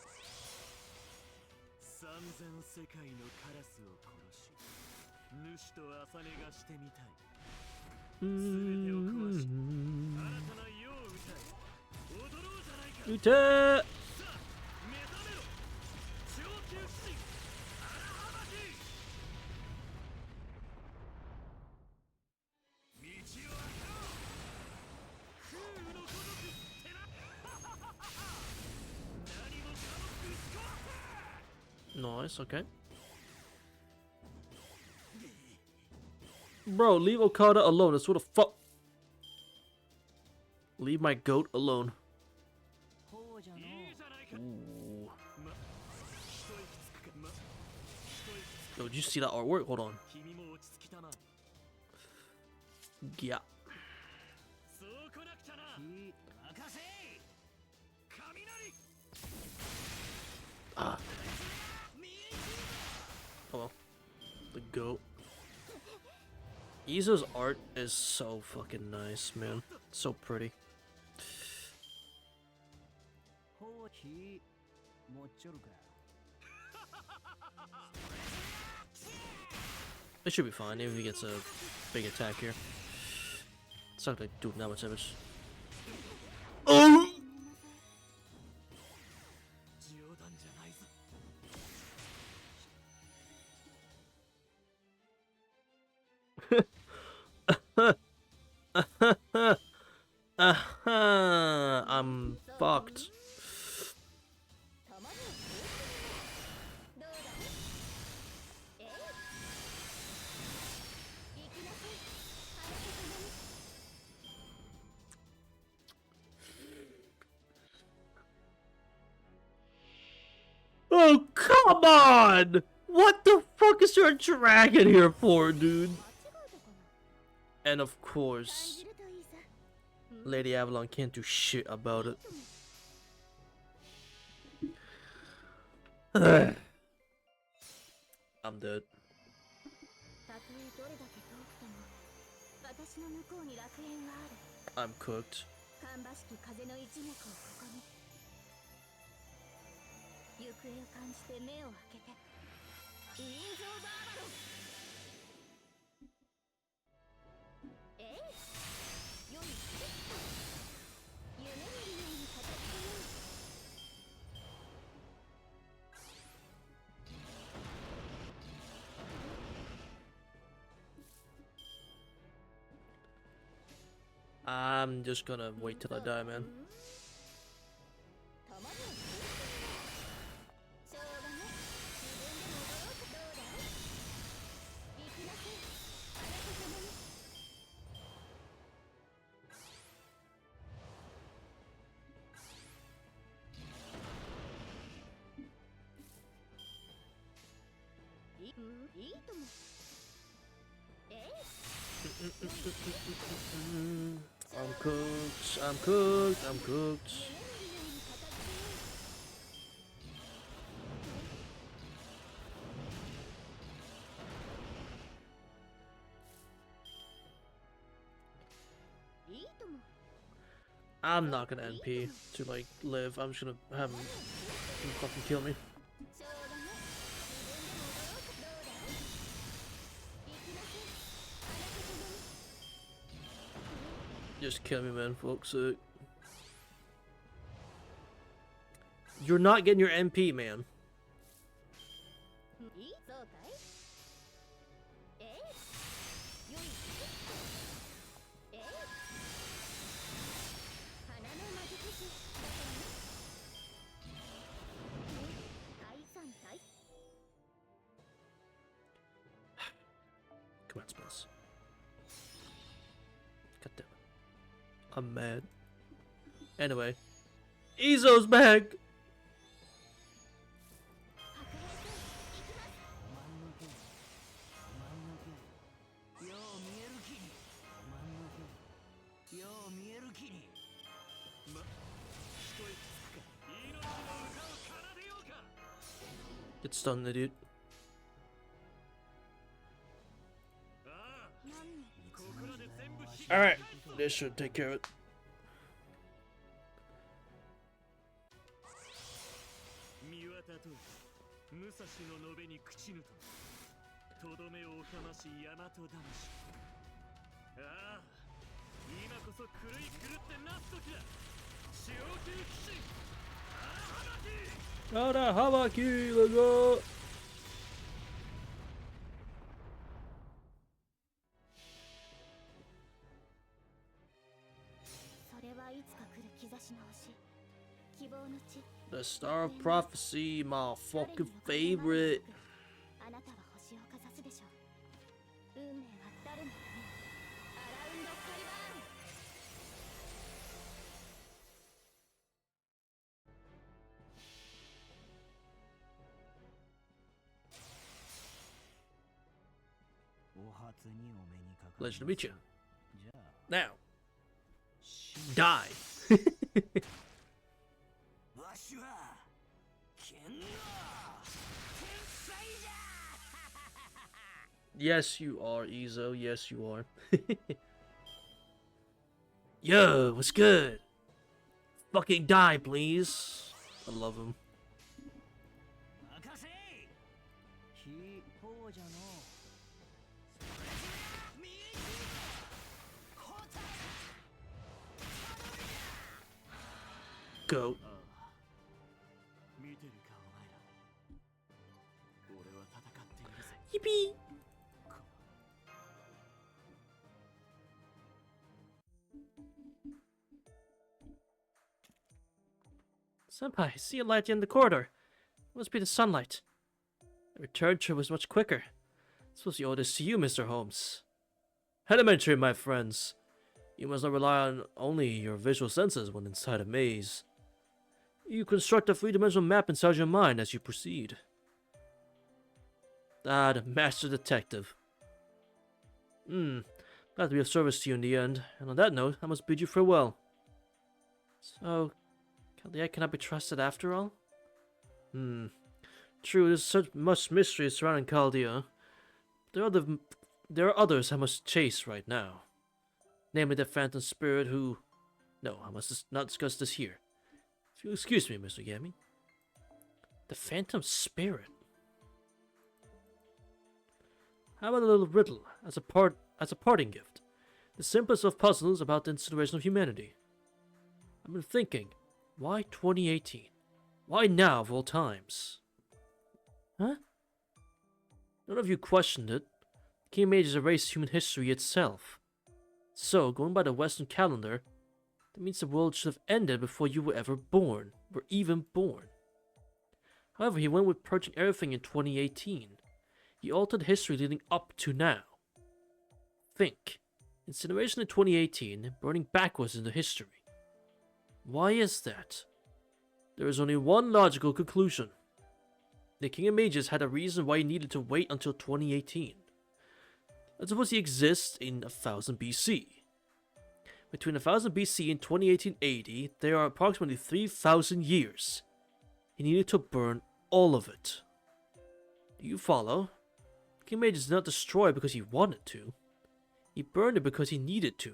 Ute! Nice, okay. Bro, leave Okada alone. That's what the fuck. Leave my goat alone. Ooh. Yo, did you see that artwork? Hold on. Yeah. Ah. Oh well. The goat. Izu's art is so fucking nice, man. So pretty. It should be fine, even if he gets a big attack here. It's not gonna do that much damage. Oh! I'm fucked. Oh, come on! What the fuck is your dragon here for, dude? And of course, Lady Avalon can't do shit about it. I'm dead. I'm cooked. I'm just gonna wait till I die, man. I'm cooked, I'm cooked, I'm cooked. I'm not gonna NP to like live. I'm just gonna have him fucking kill me. Just kill me, man, for fuck's sake. You're not getting your MP, man. command spells. God damn it. I'm mad. Anyway. Izo's back! Get stunned, idiot. Alright, this should take care of it. Oh, the Habaki, let's go! The Star of Prophecy, my fucking favorite. Pleasure to meet you. Now, die. Yes, you are, Izo. Yes, you are. Yo, what's good? Fucking die, please. I love him. Go. Yippee! Senpai, I see a light at the end of the corridor. It must be the sunlight. The return trip was much quicker. This was the oldest to you, Mr. Holmes. Elementary, my friends. You must not rely on only your visual senses when inside a maze. You construct a three-dimensional map inside your mind as you proceed. Ah, the master detective. Glad to be of service to you in the end. And on that note, I must bid you farewell. So, Chaldea cannot be trusted after all? True, there's such much mystery surrounding Chaldea. There are others I must chase right now. Namely the Phantom Spirit who... No, I must not discuss this here. If you'll excuse me, Mr. Yami. The Phantom Spirit? How about a little riddle as a parting gift? The simplest of puzzles about the incineration of humanity. I've been thinking, why 2018? Why now of all times? Huh? None of you questioned it. The King Mages erased human history itself. So, going by the Western calendar, that means the world should have ended before you were ever born, were even born. However, he went with purging everything in 2018. He altered history leading up to now. Think. Incineration in 2018, burning backwards into history. Why is that? There is only one logical conclusion. The King of Mages had a reason why he needed to wait until 2018. Let's suppose he exists in 1000 BC. Between 1000 BC and 2018 AD, there are approximately 3000 years. He needed to burn all of it. Do you follow? King Mages did not destroy it because he wanted to. He burned it because he needed to.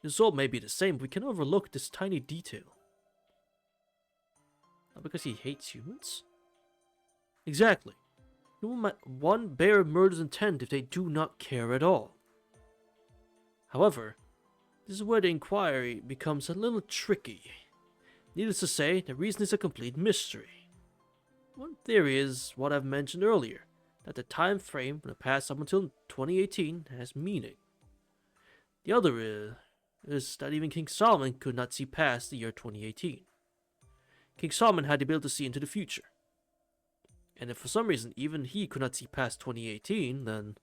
The result may be the same, but we cannot overlook this tiny detail. Not because he hates humans? Exactly. One bear murders intent if they do not care at all. However, this is where the inquiry becomes a little tricky. Needless to say, the reason is a complete mystery. One theory is what I've mentioned earlier, that the time frame from the past up until 2018 has meaning. The other is that even King Solomon could not see past the year 2018. King Solomon had the ability to see into the future. And if for some reason even he could not see past 2018, then...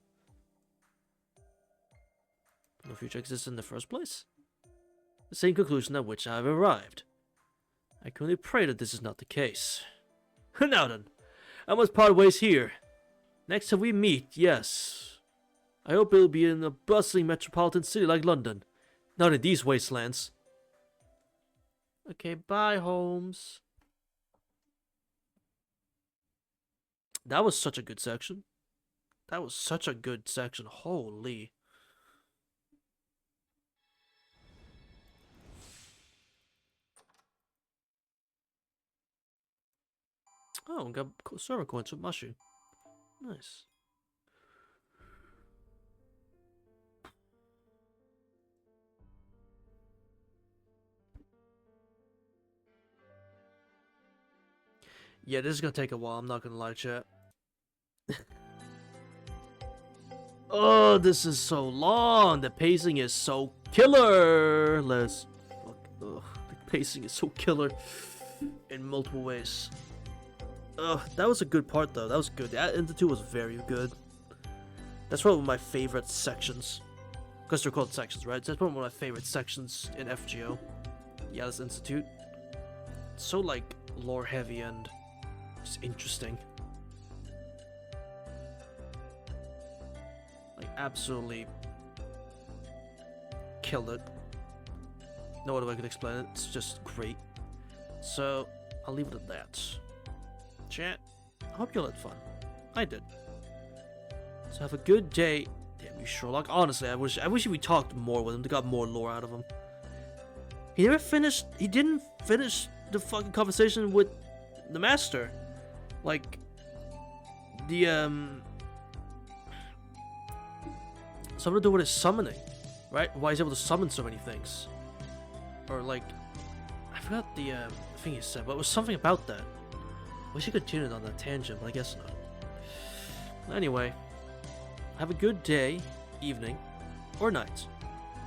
No future exists in the first place. The same conclusion at which I have arrived. I can only pray that this is not the case. Now then, I must part ways here. Next time we meet, yes. I hope it'll be in a bustling metropolitan city like London. Not in these wastelands. Okay, bye, Holmes. That was such a good section. That was such a good section. Holy. Oh, we got server coins with Mushu. Nice. Yeah, this is gonna take a while, I'm not gonna lie, chat. Oh, this is so long. The pacing is so killer. Let's fuck. Ugh, the pacing is so killer in multiple ways. That was a good part though. That was good. That Institute was very good. That's one of my favorite sections. Because they're called sections, right? That's one of my favorite sections in FGO. Yeah, this Institute. It's so like lore heavy and just interesting. Like absolutely killed it. No other way I could explain it. It's just great. So I'll leave it at that. Chat, I hope you all had fun. I did. So have a good day. Damn you, Sherlock. Honestly, I wish we talked more with him to got more lore out of him. He didn't finish the fucking conversation with the master. Like the something to do with his summoning, right? Why he's able to summon so many things. Or like I forgot the thing he said, but it was something about that. Wish he continued on that tangent, but I guess not. Anyway, have a good day, evening, or night,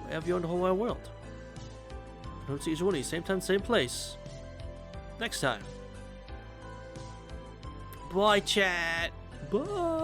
wherever you're in the whole wide world. I hope to see each one of you same time, same place. Next time. Bye, chat. Bye.